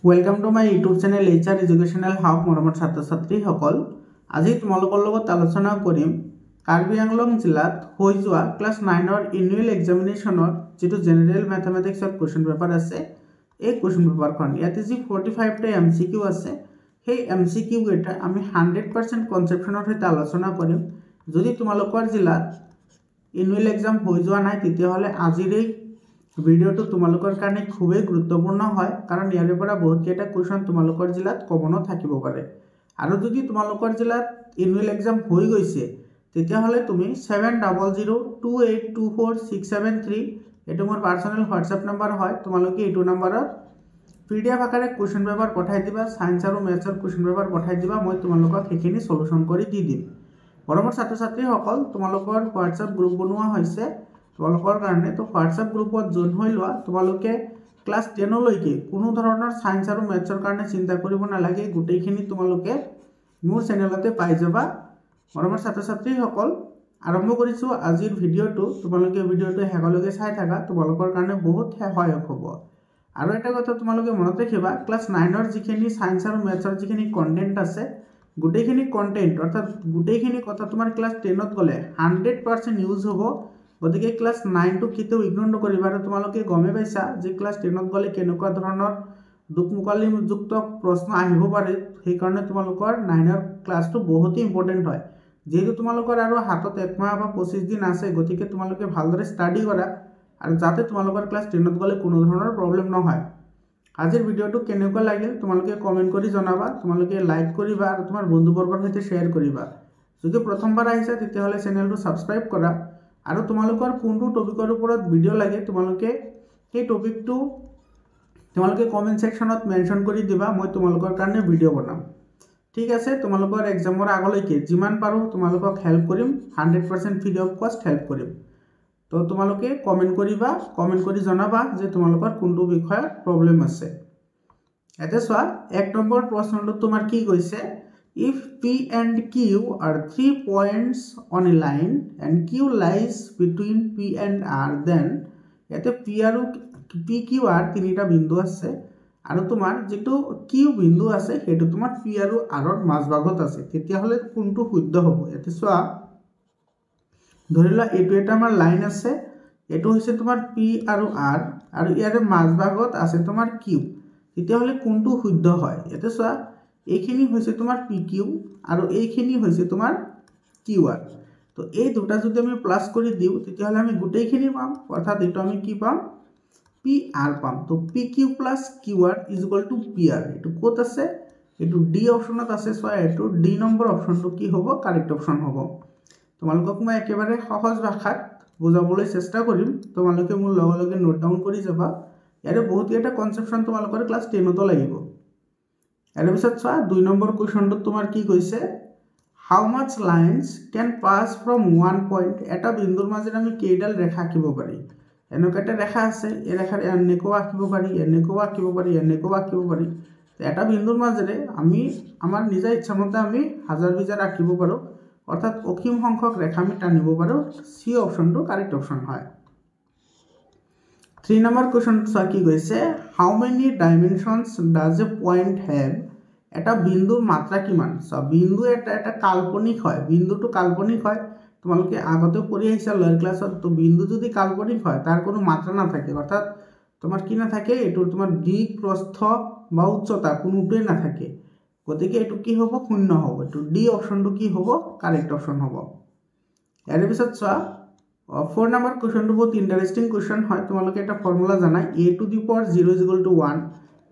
Welcome to my YouTube channel HR Educational Hub মৰমৰ ছাত্ৰ ছাত্ৰী সকল আজি তোমালোকৰ লগত আলোচনা কৰিম কাৰ্বি আংলং জিলাত হৈ যোৱা ক্লাস 9 ৰ এনুৱেল এক্সামিনেশনৰ যেটো জেনাৰেল ম্যাথমেটিক্সৰ কোৱেশ্চন পেপাৰ আছে এই কোৱেশ্চন পেপাৰখন ইয়াতে যি 45 টা এমসিকিউ আছে সেই এমসিকিউ এটা আমি 100% কনসেপচনৰ সৈতে আলোচনা কৰিম যদি তোমালোকৰ জিলাত এনুৱেল এক্সাম হৈ যোৱা নাই তেতিয়াহলে আজিৰ এই ভিডিওটো তোমালোকৰ কাৰণে খুবেই গুৰুত্বপূৰ্ণ হয় কাৰণ ইয়াৰ পৰা বহুত কেইটা কোৱেশ্চন তোমালোকৰ জিলাত কমন থাকিব পাৰে আৰু যদি তোমালোকৰ জিলাত এনুৱেল এক্সাম হৈ গৈছে তেতিয়াহলে তুমি 7002824673 এটো মোৰ পাৰ্সোনাল WhatsApp নম্বৰ হয় তোমালোকে এটো নম্বৰত PDF আকাৰে কোৱেশ্চন পেপাৰ পঠাই দিবা সায়েন্স আৰু ম্যাথছৰ কোৱেশ্চন পেপাৰ পঠাই দিবা মই তোমালোকক হেখিনি সলিউশন কৰি দি দিম পৰমৰ ছাত্ৰ ছাত্ৰী সকল তোমালোকৰ WhatsApp গ্ৰুপ বনোৱা হৈছে তোমালোকৰ কাৰণে তো WhatsApp গ্ৰুপত জয়েন হৈ লোৱা তোমালোকে ক্লাস 10 লৈকে কোনো ধৰণৰ সায়েন্স আৰু ম্যাথছৰ কাৰণে চিন্তা কৰিব নালাগে গুটেইখিনি তোমালোকে মোৰ চেনেলতে পাই যাবা পৰমৰ ছাত্ৰ ছাত্ৰী সকল আৰম্ভ কৰিছো আজিৰ ভিডিওটো তোমালোকে ভিডিওটো হেগলৈকে চাই থাকা তোমালোকৰ কাৰণে বহুত সহায়ক হ'ব আৰু এটা কথা তোমালোকে মনত ৰাখিবা ক্লাস 9 ৰ যিখিনি সায়েন্স আৰু ম্যাথছৰ যিখিনি কন্টেন্ট আছে গুটেইখিনি কন্টেন্ট অৰ্থাৎ গুটেইখিনি কথা তোমাৰ ক্লাস 10 ত গলে 100% ইউজ হ'ব গতিকে ক্লাস 9 টো কিতেও ইগনোৰ নকৰিবা আৰু তোমালোকে গমে পাইছা যে ক্লাস 10 ত গলে কেনেকুৱা ধৰণৰ দুকমুকালিযুক্ত প্ৰশ্ন আহিব পাৰে সেই কাৰণে তোমালোকৰ 9 ৰ ক্লাসটো বহুত ইম্পৰ্টেন্ট হয় যেহেতু তোমালোকৰ আৰু হাতত এক মাহ বা 25 দিন আছে গতিকে তোমালোকে ভালদৰে ষ্টাডি কৰা আৰু যাতে তোমালোকৰ ক্লাস 10 ত গলে কোনো ধৰণৰ প্ৰবলেম নহয় আজিৰ ভিডিওটো কেনেকুৱা লাগিল তোমালোকে কমেন্ট কৰি জনাবা তোমালোকে লাইক কৰিবা আৰু তোমাৰ বন্ধুবৰ্গৰ সৈতে শেয়াৰ কৰিবা যদি প্ৰথমবাৰ আহিছা তেতিয়াহলে চেনেলটো সাবস্ক্ৰাইব কৰা আৰু তোমালোকৰ কোনটো টপিকৰ ওপৰত ভিডিও লাগে তোমালোকে এই টপিকটো তোমালোকে কমেন্ট সেকশনত মেনশন কৰি দিবা মই তোমালোকৰ কাৰণে ভিডিও বনাম ঠিক আছে তোমালোকৰ এক্সামৰ আগলৈকে যিমান পাৰো তোমালোকক হেল্প কৰিম 100% ফ্ৰী অফ কষ্ট হেল্প কৰিম তো তোমালোকে কমেন্ট কৰিবা কমেন্ট কৰি জনাবা যে তোমালোকৰ কোনটো বিষয়ৰ প্ৰবলেম আছে এতে সোৱা এক নম্বৰ প্ৰশ্নটো তোমাৰ কি কৈছে if P and Q are 3 points on a line and Q lies between P and R then এতে P আৰু PQ আৰ তিনিটা বিন্দু আছে আৰু তোমাৰ যেটো Q বিন্দু আছে হেতু তোমাৰ P আৰু R ৰ মাজভাগত আছে তেতিয়া হলে কোনটো শুদ্ধ হ'ব এতে সোৱা ধৰিলা এটো এটা আমাৰ লাইন আছে এটো হৈছে তোমাৰ P আৰু R আৰু ইয়াৰে মাজভাগত আছে তোমাৰ Q তেতিয়া হলে কোনটো শুদ্ধ হয় এতে সোৱা এইখিনি হৈছে তোমাৰ PQ আৰু এইখিনি হৈছে তোমাৰ QR তো এই দুটা যদি আমি প্লাস কৰি দিও তেতিয়া হলে আমি গুটেইখিনি পাম অৰ্থাৎ এটো আমি কি পাম PR পাম তো PQ plus QR is equal to PR এটো কত আছে এটো ডি অপশনত আছে সো এটো ডি নম্বৰ অপশনটো কি হ'ব কাৰেক্ট অপশন হ'ব তোমালোকক মই একেবাৰে সহজ ভাষাত বুজাবলৈ চেষ্টা কৰিম তোমালোকে মোৰ লগে লগে নোট ডাউন কৰি যাবা ইয়াৰে বহুত এটা কনসেপচন তোমালোকৰ ক্লাস 10 ত লাগিব এৰ পিছত চোৱা 2 নম্বৰ কোৱেশ্চনটো তোমাৰ কি কৈছে how much lines can pass from one point এটা বিন্দুৰ মাজেৰে আমি কেইডাল ৰেখা আঁকিব পাৰি এনেকুৱা এটা ৰেখা আছে এই ৰেখাৰ এনেকুৱা আঁকিব পাৰি এনেকুৱা আঁকিব পাৰি এনেকুৱা আঁকিব পাৰি এটা বিন্দুৰ মাজেৰে আমি আমাৰ নিজা ইচ্ছামতে আমি হাজাৰ বিজাৰ আঁকিব পাৰো অৰ্থাৎ অসীম সংখ্যক ৰেখা আমি টানিব পাৰো সি অপশনটো কাৰেক্ট অপশন হয় 3 নম্বৰ কোৱেশ্চনটো চোৱা কি কৈছে how many dimensions does a point have এটা বিন্দুৰ মাত্ৰা কিমান সো বিন্দু এটা কাল্পনিক হয় বিন্দুটো কাল্পনিক হয় তোমালোকে আগতে পঢ়ি আহিছা লয়াৰ ক্লাছত তো বিন্দু যদি কাল্পনিক হয় তার কোনো মাত্রা না থাকে অর্থাৎ তোমার কি না থাকে এটো তোমার দিক প্রস্থ বা উচ্চতা কোনোটোই না থাকে গতিকে এটো কি হ'ব শূন্য হ'ব এটো ডি অপশনটো কি হ'ব কারেক্ট অপশন হ'ব এর পিছত চোৱা 4 নম্বৰ কোৱেশ্চনটো বহুত ইন্টাৰেস্টিং কোৱেশ্চন হয় তোমালোকে এটা ফৰ্মুলা জানা a to the power 0 is equal to 1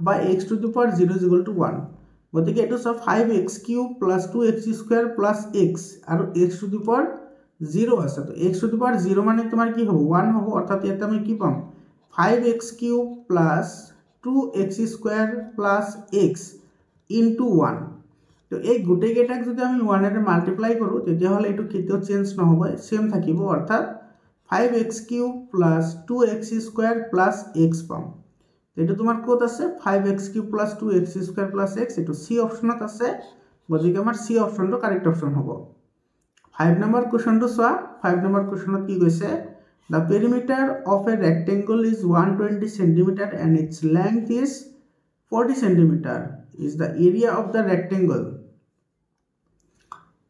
বা x to the power 0 is equal to 1 গতিকে এটো সব 5x³ + 2x² + x আৰু x to the power 0 আছে তো x to the power 0 মানে তোমাৰ কি হ'ব 1 হ'ব অৰ্থাৎ ইয়াতে আমি কি পাম 5x³ + 2x² + x into 1 তো এই গুটে কেটাক যদি আমি 1 এৰে মাল্টিপ্লাই কৰো তেতিয়া হলে এটো কেতিয়াও চেঞ্জ নহব সেম থাকিব অৰ্থাৎ 5x³ + 2x² + x পাম এটো তোমাৰ কত আছে 5x³ + 2x² + x এটো সি অপশনত আছে গতিকে আমাৰ সি অপশনটো কাৰেক্ট অপশন হ'ব 5 নম্বৰ কোৱেশ্চনটো চোৱা 5 নম্বৰ কোৱেশ্চনত কি কৈছে the perimeter of a rectangle is 120 cm and its length is 40 centimeter is the area of the rectangle.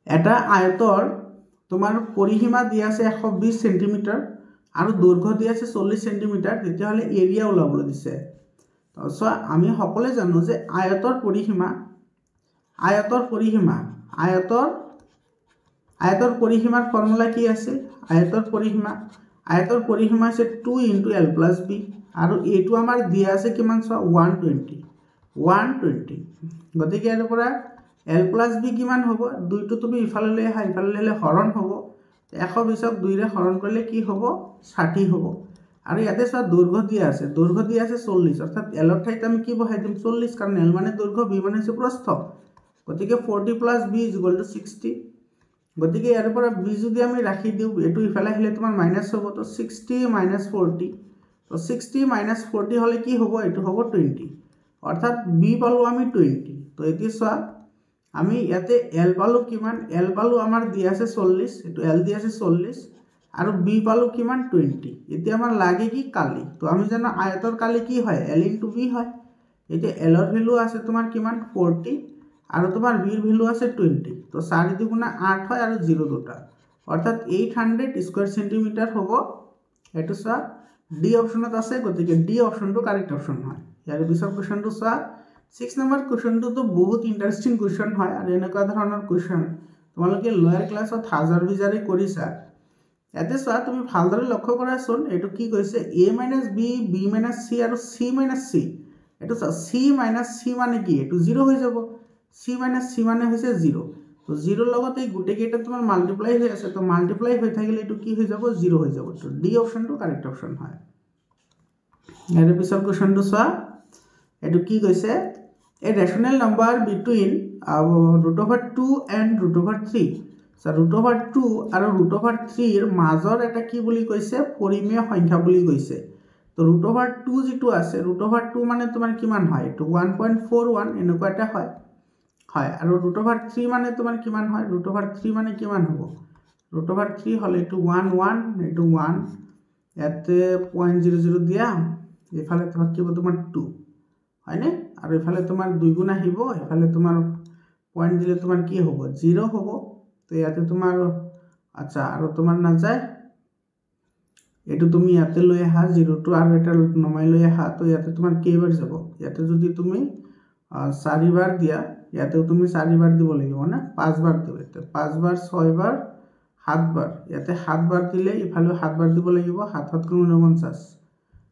এটা আয়তৰ তোমাৰ পৰিসীমা দিয়া আছে 120 সেন্টিমিটাৰ আৰু দৈৰ্ঘ্য দিয়া আছে 40 সেন্টিমিটাৰ, তেতিয়াহলে এৰিয়া ওলাবলৈ দিছে। তো আমি সকলোৱে জানো যে আয়তৰ পৰিসীমাৰ ফৰ্মুলা কি আছিল? আয়তৰ পৰিসীমা আছে 2 * l + b আৰু এইটো আমাৰ দিয়া আছে কিমান চোৱা 120। গতিকে ইয়াৰ পৰা l + b কিমান হ'ব? 2টো তুমি ইফালে লৈ আহা, ইফালে লৈ হৰণ হ'ব। 120ক 2 ৰে হৰণ কৰিলে কি হ'ব? 60 হ'ব। আৰু ইয়াতে চোৱা দৈৰ্ঘ্য দিয়া আছে 40, অৰ্থাৎ l ৰ ঠাইত আমি কি বহাই দিম? 40, কাৰণ l মানে দৈৰ্ঘ্য, b মানে হৈছে প্ৰস্থ। গতিকে 40 + b = 60। গতিকে ইয়াৰ পৰা b যদি আমি ৰাখি দিওঁ, এটো ইফালে আহিলে তোমাৰ মাইনাস হ'ব, তো 60 - 40। তো 60 - 40 হলে কি হ'ব? এটো হ'ব 20, অৰ্থাৎ b পালো আমি 20। তো এতিয়া চোৱা আমি ইয়াতে l পালো কিমান? l পালো আমাৰ দিয়া আছে 40, এটো l দিয়া আছে 40 আৰু b পালো কিমান? 20। এতিয়া আমাৰ লাগে কি? কালি। তো আমি জানো আয়তৰ কালি কি হয়? l * b হয়। এতিয়া l ৰ ভ্যালু আছে তোমাৰ কিমান? 40 আৰু তোমাৰ b ৰ ভ্যালু আছে 20। তো 4 × 2 = 8 হয় আৰু 0 দুটা, অৰ্থাৎ 800 স্কয়াৰ সেন্টিমিটাৰ হ'ব। এটো চোৱা ডি অপশনত আছে, গতিকে ডি অপশনটো কাৰেক্ট অপশন হয়। ইয়াৰ পিছৰ কোৱেশ্চনটো চোৱা 6 নম্বৰ কোৱেশ্চনটো তো বহুত ইন্টাৰেস্টিং কোৱেশ্চন হয় আৰু এনেকুৱা ধৰণৰ কোৱেশ্চন তোমালোকে লয়াৰ ক্লাছত হাজাৰ বিজাৰি কৰিছা। ইয়াতে চোৱা তুমি ভালদৰে লক্ষ্য কৰাচোন, এটো কি কৈছে? a - b, b - c আৰু c - c। এটো চোৱা c - c মানে কি? এটো 0 হৈ যাব। c - c মানে হৈছে 0। তো 0 ৰ লগত এই গুটে কেইটা তোমাৰ মাল্টিপ্লাই হৈ আছে, তো মাল্টিপ্লাই হৈ থাকিলে এটো কি হৈ যাব? 0 হৈ যাব। তো ডি অপশনটো কারেক্ট অপশন হয়। ইয়াৰ পিছৰ কোৱেশ্চনটো চোৱা, এটো কি কৈছে? A rational number between √2 and √3. So √2 আৰু √3 ৰ মাজৰ এটা কি বুলি কৈছে? পৰিমেয় সংখ্যা বুলি কৈছে। তো √2 যেটো আছে, √2 মানে তোমাৰ কিমান হয়? এটো 1.41 এনেকুৱা এটা হয়। আৰু √3 মানে তোমাৰ কিমান হয়? √3 মানে কিমান হ'ব? √3 হলে এটো 1 এটো 1, ইয়াতে 0.00 দিয়া, এফালে তোমাৰ কি হ'ব? তোমাৰ 2 হয়নে? আৰু এফালে তোমাৰ 2 গুণ আহিব, এফালে তোমাৰ পয়েন্ট দিলে তোমাৰ কি হ'ব? 0 হ'ব। তো ইয়াতে তোমাৰ আচ্ছা আৰু তোমাৰ না যায়, এটো তুমি ইয়াতে লৈ আহা 0টো আৰু এটা নমাই লৈ আহা, তো ইয়াতে তোমাৰ কেইবাৰ যাব? ইয়াতে যদি তুমি 4 বাৰ দিয়া, ইয়াতেও তুমি 4 বাৰ দিব লাগিব না? 5 বাৰ দিলে, তো 5 বাৰ 6 বাৰ 7 বাৰ, ইয়াতে 7 বাৰ দিলে ইফালে 7 বাৰ দিব লাগিব, 7 × 7 = 49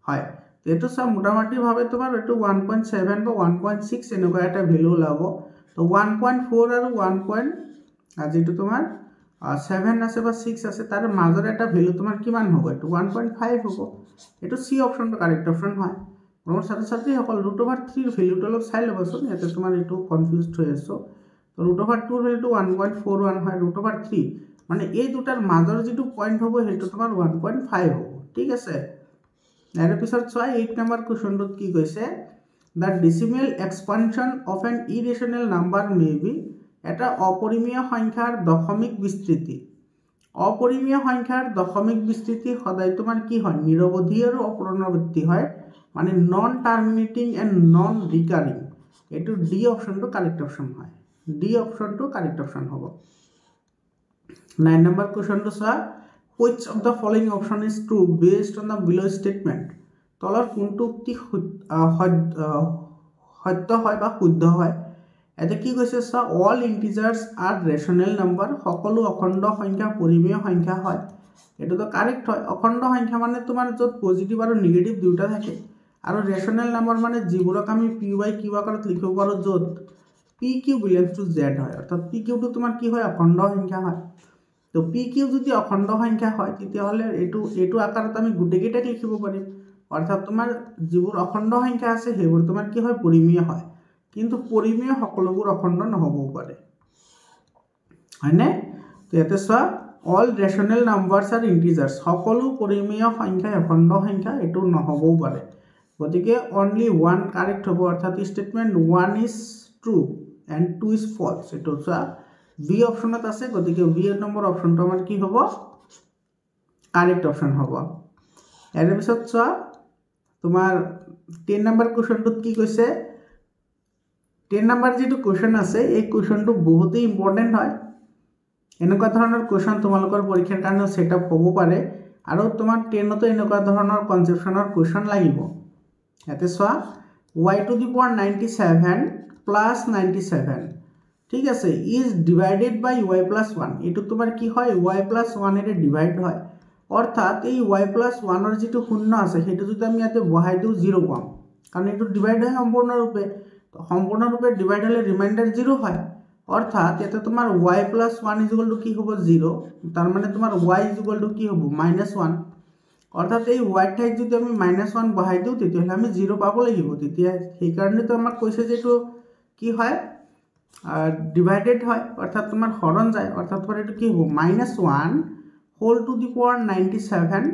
হয়। এটো সব মোটামুটি ভাবে তোমাৰ এটো 1.7 বা 1.6 এনেকুৱা এটা ভ্যালু ওলাব। তো 1.4 আৰু 1. যেটো তোমাৰ 7 আছে বা 6 আছে, তাৰ মাজৰ এটা ভ্যালু তোমাৰ কিমান হ'ব? এটো 1.5 হ'ব। এটো সি অপশনটো কারেক্ট অপশন হয়। মোৰ ছাত্ৰ-ছাত্ৰী সকল √3 ৰ ভ্যালুটো অলপ চাই লবাচোন, ইয়াতে তোমাৰ এটো কনফিউজড হৈ আছো। তো √2 ৰ ভ্যালুটো 1.41 হয়। √3 মানে এই দুটাৰ মাজৰ যেটো পয়েন্ট হ'ব হেটো তোমাৰ 1.5 হ'ব। ঠিক আছে। ইয়াৰ পিছত চোৱা 8 নম্বৰ কোৱেশ্চনটোত কি কৈছে? The decimal expansion of an irrational number may be এটা অপরিমেয় সংখ্যাৰ দশমিক বিস্তৃতি। অপৰিমেয় সংখ্যাৰ দশমিক বিস্তৃতি সদায় তোমাৰ কি হয়? নিৰবধি আৰু অপুনৰাবৃত্তি হয়, মানে non terminating and non recurring. এটো ডি অপশনটো কারেক্ট অপশন হয়। ডি অপশনটো কারেক্ট অপশন হ'ব। 9 নম্বৰ কোৱেশ্চনটো চোৱা, which of the following option is true based on the below statement? তলৰ কোনটো উক্তি সত্য হয় বা শুদ্ধ হয়? এতে কি কৈছে? চোৱা all integers are rational number, সকলো অখণ্ড সংখ্যা পৰিমেয় সংখ্যা হয়। এটো তো কাৰেক্ট হয়। অখণ্ড সংখ্যা মানে তোমাৰ যত পজিটিভ আৰু নেগেটিভ দুটা থাকে, আৰু ৰেশনাল নাম্বাৰ মানে যিবোৰক আমি p/q আকাৰত লিখিব পাৰো যত pq belongs to z হয়, অৰ্থাৎ pq টো তোমাৰ কি হয়? অখণ্ড সংখ্যা হয়। তো pq যদি অখণ্ড সংখ্যা হয় তেতিয়াহলে এটো আকাৰত আমি গুটেকেইটাক লিখিব পাৰিম, অৰ্থাৎ তোমাৰ যিবোৰ অখণ্ড সংখ্যা আছে সেইবোৰ তোমাৰ কি হয়? পৰিমেয় হয়। কিন্তু পৰিমেয় সকলোবোৰ অখণ্ড নহবও পাৰে, হয়নে? তো ইয়াতে চোৱা all rational numbers are integers, সকলো পৰিমেয় সংখ্যা অখণ্ড সংখ্যা এটো নহবও পাৰে। গতিকে only one correct হ'ব, অৰ্থাৎ statement 1 is true and 2 is false। এটো চোৱা বি অপশনত আছে, গতিকে বি নম্বৰ অপশনটো আমাৰ কি হ'ব? কাৰেক্ট অপশন হ'ব। ইয়াৰ পিছত চোৱা তোমাৰ 10 নম্বৰ কোৱেশ্চনটোত কি কৈছে? 10 নম্বৰ যেটো কোৱেশ্চন আছে এই কোৱেশ্চনটো বহুতেই ইম্পৰ্টেন্ট হয় এনেকুৱা ধৰণৰ কোৱেশ্চন তোমালোকৰ পৰীক্ষাৰ কাৰণে সেটআপ হ'ব পাৰে আৰু তোমাৰ 10 তো এনেকুৱা ধৰণৰ কনসেপচনৰ কোৱেশ্চন লাগিব ইয়াতে চোৱা y to the power 97 plus 97 ঠিক আছে is divided by y plus 1 এটো তোমাৰ কি হয় y plus 1 এৰে ডিভাইড হয় অর্থাৎ এই y plus 1 এর যেটো শূন্য আছে সেটো যদি আমি ইয়াতে বহাই দিও 0 পাম কারণ এটো ডিভাইড হয় সম্পূর্ণরূপে ডিভাইড হলে রিমাইন্ডার 0 হয় অর্থাৎ এতে তোমার y plus 1 কি হবে 0 তার মানে তোমার y কি হবে -1 অর্থাৎ এই y ঠাইত যদি আমি -1 বহাই দিও তেতিয়াহলে আমি 0 পাবো লাগিব তেতিয়া সেই কারণে তো আমাক কৈছে যে এটো কি হয় ডিভাইডেড হয় অর্থাৎ তোমার হরণ যায় অর্থাৎ তোমার এটো কি হবে -1 whole to the power 97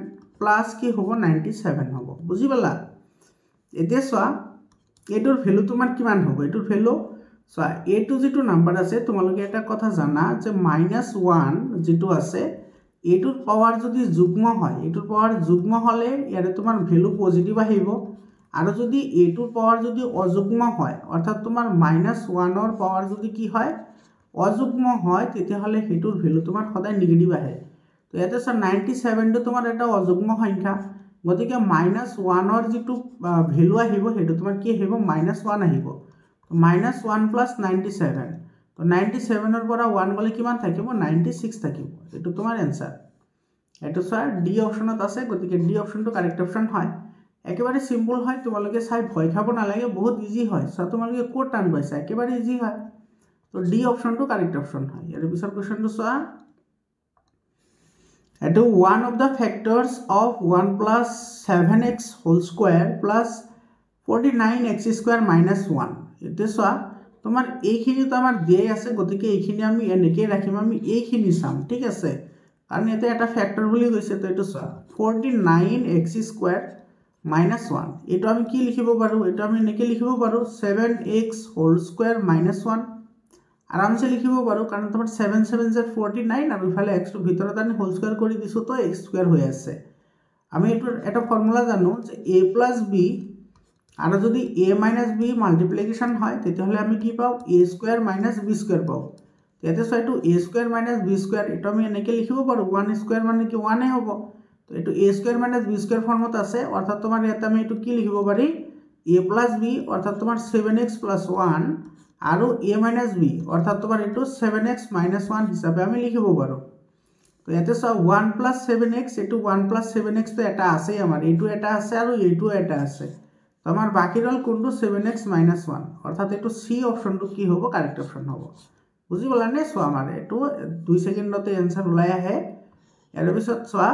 plus কি হবে 97 হবে বুঝি পালা এতিয়া সোয়া এটোর ভ্যালু তোমার কিমান হবে এটোর ভ্যালু সোয়া a2 যেটো নাম্বার আছে তোমালোকে এটা কথা জানা যে -1 যেটো আছে এটোর পাওয়ার যদি যুগ্ম হয় এটোর পাওয়ার যুগ্ম হলে ইয়ারে তোমার ভ্যালু পজিটিভ আহিব আর যদি এটোর পাওয়ার যদি অযুগ্ম হয় অর্থাৎ তোমার -1 এর পাওয়ার যদি কি হয় অযুগ্ম হয় তেতিয়াহলে হেটোর ভ্যালু তোমার সদায় নেগেটিভ আহে তো ইয়াতে স্যার 97 টো তোমার এটা অযুগ্ম সংখ্যা গতিকে -1 এর যেটো ভ্যালু আহিব হেটো তোমার কি আহিব -1 আহিব -1 plus 97 তো 97 এর পৰা 1 গলে কিমান থাকিব 96 থাকিব এটো তোমার आंसर এটো স্যার ডি অপশনত আছে গতিকে ডি অপশনটো কারেক্ট অপশন হয় একেবারে সিম্পল হয় তোমালোকে চাই ভয় খাব না লাগে বহুত ইজি হয় সো তোমালোকে কোড টান পাইছা একেবারে ইজি হয় তো ডি অপশনটো কারেক্ট অপশন হয় এর পিছৰ কোশ্চনটো চোৱা এটো one of the factors of 1 plus 7x whole square plus 49x square minus 1 এতে চোৱা তোমার এইখিনি তো আমার দিয়ে আছে গতিকে এইখিনি আমি এনেকে রাখিম আমি এইখিনি সাম ঠিক আছে কারণ এতে এটা ফ্যাক্টর বলি গৈছে তো এটো চোৱা 49x square minus 1 এটো আমি কি লিখিব পাৰো এটো আমি এনেকে লিখিব পাৰো 7x whole square minus 1 আৰামসে লিখিব পাৰো কাৰণ তোমাৰ 7 7 যে 49 আৰ ইফালে x টু ভিতৰত আমি হোল স্কয়াৰ কৰি দিছো তো x স্কয়ার হৈ আছে আমি এটা ফর্মুলা জানো যে a + b আর যদি a - b মাল্টিপ্লিকেশন হয় তেতিয়াহলে আমি কি পাও a স্কয়ার - b স্কয়ার পাও এতে সো এটো a স্কয়ার - b স্কয়ার এটা আমি এনেকে লিখিব পাৰো 1 স্কয়ার মানে কি 1 এ হ'ব তো এটো a স্কয়ার - b স্কয়ার ফর্মত আছে অর্থাৎ তোমার ইয়াতে আমি এটো কি লিখিব পারি a + b অর্থাৎ তোমার 7x + 1 আৰু a - b অৰ্থাৎ তোমাৰ এটো 7x - 1 হিসাবে আমি লিখিব পাৰো তো ইয়াতে সো 1 + 7x এটো 1 + 7x তো এটা আছে আমার এটো এটা আছে আৰু এটো এটা আছে তো আমার বাকি রল কোনটো 7x - 1 অর্থাৎ এটো সি অপশনটো কি হ'ব কারেক্ট অপশন হ'ব বুঝি বলা নে সো আমার এটো 2 সেকেন্ডতে आंसर ওলাই আহে এর পিছত সোয়া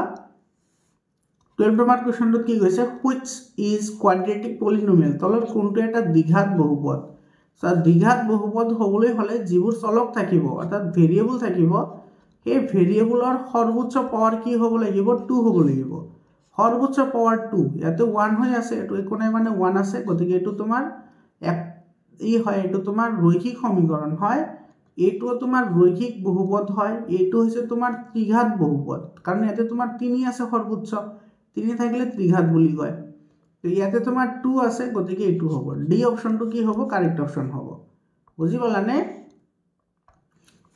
12 নম্বৰ কোশ্চনটো কি কৈছে which is quadratic polynomial তলৰ কোনটো এটা দ্বিঘাত বহুপদ সো দ্বিঘাত বহুপদ হ'বলৈ হলে যিবোৰ চলক থাকিব অৰ্থাৎ ভেৰিয়েবল থাকিব এই ভেৰিয়েবলৰ সৰ্বোচ্চ পাৱাৰ কি হ'ব লাগিব 2 হ'ব লাগিব সর্বোচ্চ পাওয়ার 2 ইয়াতে 1 হৈ আছে এটো একোনাই মানে 1 আছে গতিকে এটো তোমার এক ই হয় এটো তোমার রৈখিক সমীকরণ হয় এটো তোমার রৈখিক বহুপদ হয় এটো হইছে তোমার ত্রিঘাত বহুপদ কারণ ইয়াতে তোমার 3 আছে সর্বোচ্চ 3 থাকলে ত্রিঘাত বুলি কয় তো ইয়াতে তোমার 2 আছে গতিকে এটো হ'ব ডি অপশনটো কি হ'ব কারেক্ট অপশন হ'ব বুঝি বলানে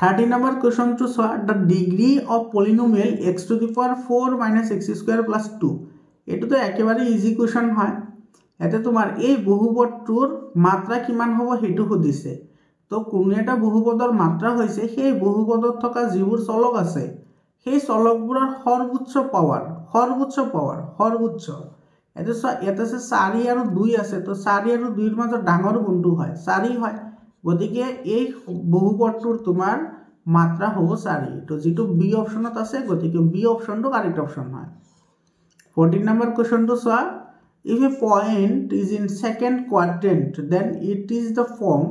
13 number question to solve the degree of polynomial x to the power 4 minus x square plus 2 এটো তো একেবারে ইজি কোশ্চেন হয় এতে তোমার এই বহুপদটোৰ মাত্ৰা কিমান হ'ব হেতু সুধিছে তো কোন এটা বহুপদৰ মাত্ৰা হৈছে সেই বহুপদত থকা যিবোৰ চলক আছে সেই চলকবোৰৰ সৰ্বোচ্চ পাৱাৰ এতে এতে 4 আৰু 2 আছে তো 4 আৰু 2 এৰ মাজত ডাঙৰ কোনটো হয় 4 হয় গতিকে এই বহুপদটোৰ তোমাৰ মাত্রা হ'ব 4 তো যেটো বি অপশনত আছে গতিকে বি অপশনটো কারেক্ট অপশন হয় 14 নম্বৰ কোশ্চনটো সোয়া if a point is in second quadrant then it is the form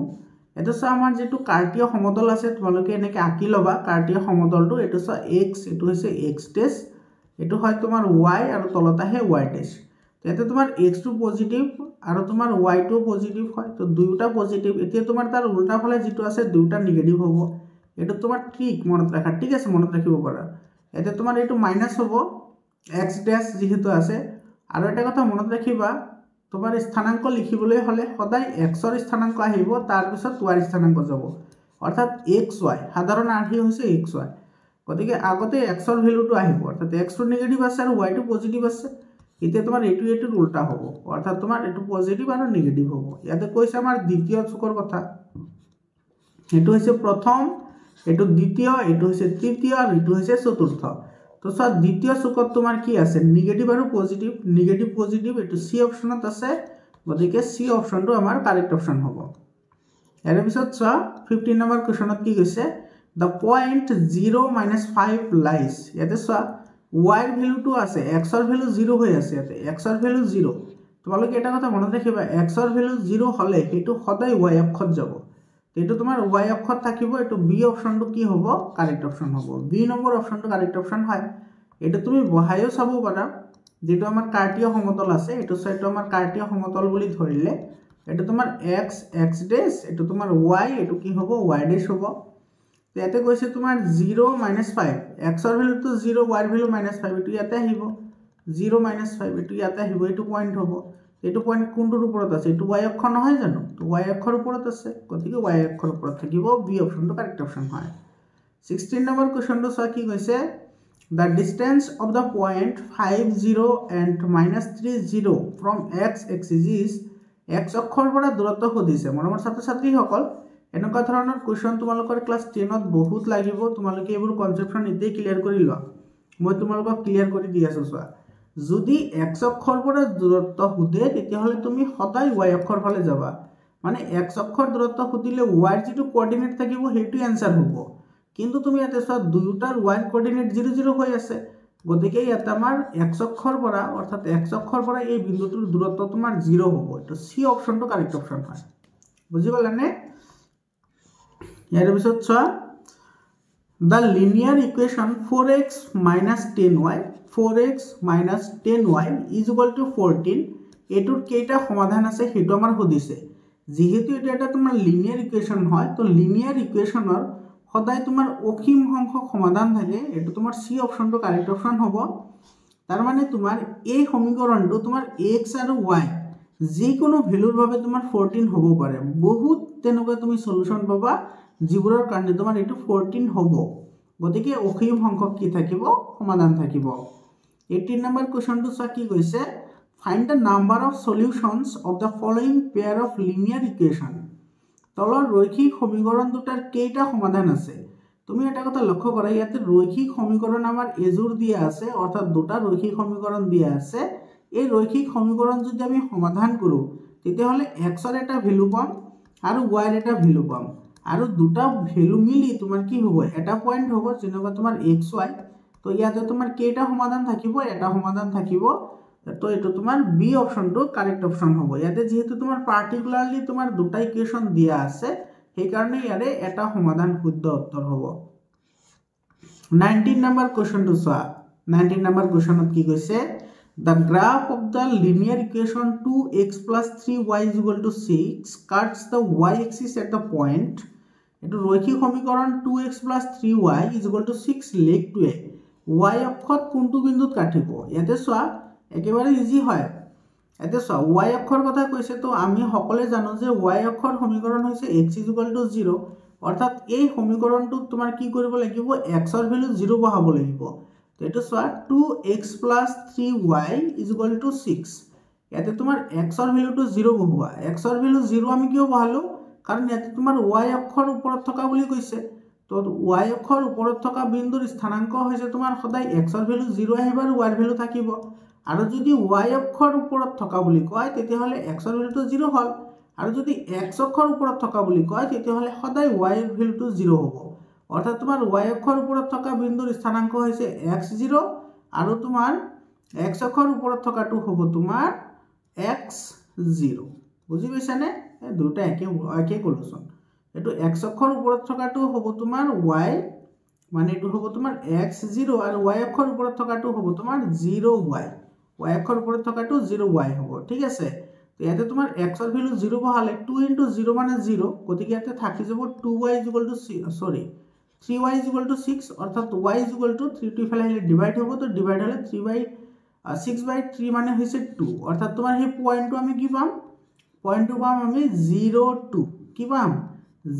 এটো সো আমাৰ যেটো কাৰ্টীয় সমতল আছে তোমালোকে এনেকে আঁকি লবা কাৰ্টীয় সমতলটো এটো সো x এটো হৈছে x ডেশ এটো হয় তোমাৰ y আৰু তলত আহে y ডেশ এতে তোমাৰ x টো পজিটিভ আৰু তোমাৰ y টো পজিটিভ হয় তো দুইটা পজিটিভ এতিয়া তোমাৰ তাৰ উল্টা ফালে যেটো আছে দুইটা নেগেটিভ হ'ব এটো তোমাৰ ট্ৰিক মনত ৰাখা ঠিক আছে মনত ৰাখিব পাৰা এতে তোমাৰ এটো মাইনাস হ'ব x ড্যাশ যেহেতু আছে আৰু এটা কথা মনত ৰাখিবা তোমাৰ স্থানাংক লিখিবলৈ হলে সদায় xৰ স্থানাংক আহিব তাৰ পিছত y স্থানাংক যাব অৰ্থাৎ xy সাধাৰণ আৰ্হি হৈছে xy গতিকে আগতে xৰ ভ্যালুটো আহিব অৰ্থাৎ x টো নেগেটিভ আছে আৰু y টো পজিটিভ আছে এতিয়া তোমাৰ এটোৰ উল্টা হ'ব অৰ্থাৎ তোমাৰ এটো পজিটিভ আৰু নেগেটিভ হ'ব ইয়াতে কৈছে আমাৰ দ্বিতীয় চুকৰ কথা এটো হৈছে প্ৰথম এটো দ্বিতীয় এটো হৈছে তৃতীয় আৰু এটো হৈছে চতুৰ্থ তো সব দ্বিতীয় চুকত তোমাৰ কি আছে নেগেটিভ আৰু পজিটিভ এটো সি অপশনত আছে গতিকে সি অপশনটো আমাৰ কাৰেক্ট অপশন হ'ব ইয়াৰ পিছত চোৱা 15 নম্বৰ কোৱেশ্চনত কি কৈছে the point 0 - 5 lies ইয়াতে চোৱা y ৰ ভ্যালুটো আছে x ৰ ভ্যালু 0 হৈ আছে ইয়াতে x ৰ ভ্যালু 0 তোমালোকে এটা কথা মনত ৰাখিবা x ৰ ভ্যালু 0 হলে হেতু সদায় y অক্ষত যাব এটো তোমাৰ y অক্ষত থাকিব এটো b অপশনটো কি হ'ব কাৰেক্ট অপশন হ'ব b নম্বৰ অপশনটো কাৰেক্ট অপশন হয় এটা তুমি বহায়ও চাব পাৰা যেটো আমাৰ কাৰ্টীয় সমতল আছে এটো সাইটো আমাৰ কাৰ্টীয় সমতল বুলি ধৰিলে এটা তোমাৰ x ডেশ এটো তোমাৰ y এটো কি হ'ব y ডেশ হ'ব ইয়াতে কৈছে তোমাৰ 0 - 5 x ৰ ভ্যালুটো 0 y ৰ ভ্যালু -5 এটো ইয়াতে আহিব 0 - 5 এটো ইয়াতে আহিব এটো পয়েন্ট হ'ব এটো পয়েন্ট কোনটোৰ ওপৰত আছে এটো y অক্ষ নহয় জানো তো y অক্ষৰ ওপৰত আছে গতিকে y অক্ষৰ ওপৰত থাকিব b অপশনটো কাৰেক্ট অপশন হয় 16 নম্বৰ কোৱেশ্চনটো চোৱা কি কৈছে the distance of the point 5 0 and -3 0 from x axis is x অক্ষৰ পৰা দূৰত্ব খুদিছে মৰমৰ ছাত্ৰ ছাত্ৰী সকল এনেকুৱা ধৰণৰ কোৱেশ্চন তোমালোকৰ ক্লাস 10 ত বহুত লাগিব তোমালোকে এইবোৰ কনসেপচন ইতে ক্লিয়াৰ কৰি লোৱা মই তোমালোকক ক্লিয়াৰ কৰি দি আছো চোৱা যদি x অক্ষৰ পৰা দূৰত্ব খুদে তেতিয়া হলে তুমি সদায় y অক্ষৰ ফালে যাবা মানে x অক্ষৰ দূৰত্ব খুদিলে y ৰ যেটো কোঅৰ্ডিনেট থাকিব হেতু आंसर হ'ব কিন্তু তুমি ইয়াতে চোৱা দুটাৰ y কোঅৰ্ডিনেট 0 0 হৈ আছে গতিকে ইয়াতে আমাৰ x অক্ষৰ পৰা অৰ্থাৎ x অক্ষৰ পৰা এই বিন্দুটোৰ দূৰত্ব তোমাৰ 0 হ'ব এটো সি অপশনটো কাৰেক্ট অপশন হয় বুজি পালানে ইয়াৰ পিছত চোৱা the linear equation 4x - 10y 4x - 10y is equal to 14 এটোৰ কেইটা সমাধান আছে হেতু আমাৰ খুদিছে যেহেতু এটা তোমাৰ লিনিয়াৰ ইকুৱেশন হয় তো লিনিয়াৰ ইকুৱেশনৰ সদায় তোমাৰ অসীম সংখ্যক সমাধান থাকে এটো তোমাৰ সি অপশনটো কাৰেক্ট অপশন হ'ব তাৰ মানে তোমাৰ এই সমীকৰণটো তোমাৰ x আৰু y যিকোনো ভ্যালুৰ বাবে তোমাৰ 14 হ'ব পাৰে বহুত তেনেকুৱা তুমি সলিউশন পাবা যিবোৰৰ কাৰণে তোমাৰ এটো 14 হ'ব গতিকে অসীম সংখ্যক কি থাকিব সমাধান থাকিব 18 নম্বৰ কোৱেশ্চনটো চোৱা কি কৈছে find the number of solutions of the following pair of linear equation তলৰ ৰৈখিক সমীকৰণ দুটাৰ কেইটা সমাধান আছে তুমি এটা কথা লক্ষ্য কৰা ইয়াতে ৰৈখিক সমীকৰণ আমাৰ এজোৰ দিয়া আছে অৰ্থাৎ দুটা ৰৈখিক সমীকৰণ দিয়া আছে এই ৰৈখিক সমীকৰণ যদি আমি সমাধান কৰো তেতিয়া হলে x ৰ এটা ভ্যালু পাম আৰু y ৰ এটা ভ্যালু পাম আৰু দুটা ভ্যালু মিলি তোমাৰ কি হ'ব এটা পয়েন্ট হ'ব যেনেকুৱা তোমাৰ xy তো ইয়াতে তোমাৰ কেইটা সমাধান থাকিব এটা সমাধান থাকিব তো এটো তোমাৰ বি অপশনটো কাৰেক্ট অপশন হ'ব ইয়াতে যেহেতু তোমাৰ পাৰ্টিকুলাৰলি তোমাৰ দুটা ইকুৱেশন দিয়া আছে সেই কাৰণে ইয়াৰে এটা সমাধান শুদ্ধ উত্তৰ হ'ব 19 নম্বৰ কোৱেশ্চনটো চোৱা 19 নম্বৰ কোৱেশ্চনত কি কৈছে the graph of the linear equation 2x + 3y = 6 cuts the y axis at the point এটো ৰৈখিক সমীকৰণ 2x + 3y = 6 লেখটোৱে y অক্ষত কোনটো বিন্দুত কাটিব ইয়াতে চোৱা একেবাৰে ইজি হয় এতে চোৱা y অক্ষৰ কথা কৈছে তো আমি সকলে জানো যে y অক্ষৰ সমীকৰণ হৈছে x = 0 অৰ্থাৎ এই সমীকৰণটো তোমাৰ কি কৰিব লাগিব x ৰ ভ্যালু 0 বহাব লাগিব তো এটো চোৱা 2x + 3y = 6 ইয়াতে তোমাৰ x ৰ ভ্যালুটো 0 বহোৱা x ৰ ভ্যালু 0 আমি কিয় বহালো কাৰণ ইয়াতে তোমাৰ y অক্ষৰ ওপৰত থকা বুলি কৈছে তো y অক্ষৰ ওপৰত থকা বিন্দুৰ স্থানাংক হৈছে তোমাৰ সদায় x ৰ ভ্যালু 0 আহিব আৰু y ৰ ভ্যালু থাকিব আৰু যদি y অক্ষৰ ওপৰত থকা বুলি কয় তেতিয়া হলে x ৰ ভ্যালুটো 0 হল আৰু যদি x অক্ষৰ ওপৰত থকা বুলি কয় তেতিয়া হলে সদায় y ৰ ভ্যালুটো 0 হ'ব অৰ্থাৎ তোমাৰ y অক্ষৰ ওপৰত থকা বিন্দুৰ স্থানাংক হৈছে x0 আৰু তোমাৰ x অক্ষৰ ওপৰত থকাটো হ'ব তোমাৰ x0 বুজি পাইছানে এই দুটা একে কলোচন এটো x অক্ষৰ ওপৰত থকাটো হ'ব তোমাৰ y মানে এটো হ'ব তোমাৰ x0 আৰু y অক্ষৰ ওপৰত থকাটো হ'ব তোমাৰ 0y y অক্ষৰ ওপৰত থকাটো 0y হ'ব ঠিক আছে তো ইয়াতে তোমাৰ x ৰ ভ্যালু 0 বহালে 2 * 0 মানে 0 গতিকে ইয়াতে থাকি যাব 2y = 3y = 6 অৰ্থাৎ y = 3 টো ইফালে আহিলে ডিভাইড হ'ব তো ডিভাইড হলে 3y 6/3 মানে হৈছে 2 অৰ্থাৎ তোমাৰ সেই পইণ্টটো আমি কি পাম পইণ্টটো পাম আমি 0.2 কি পাম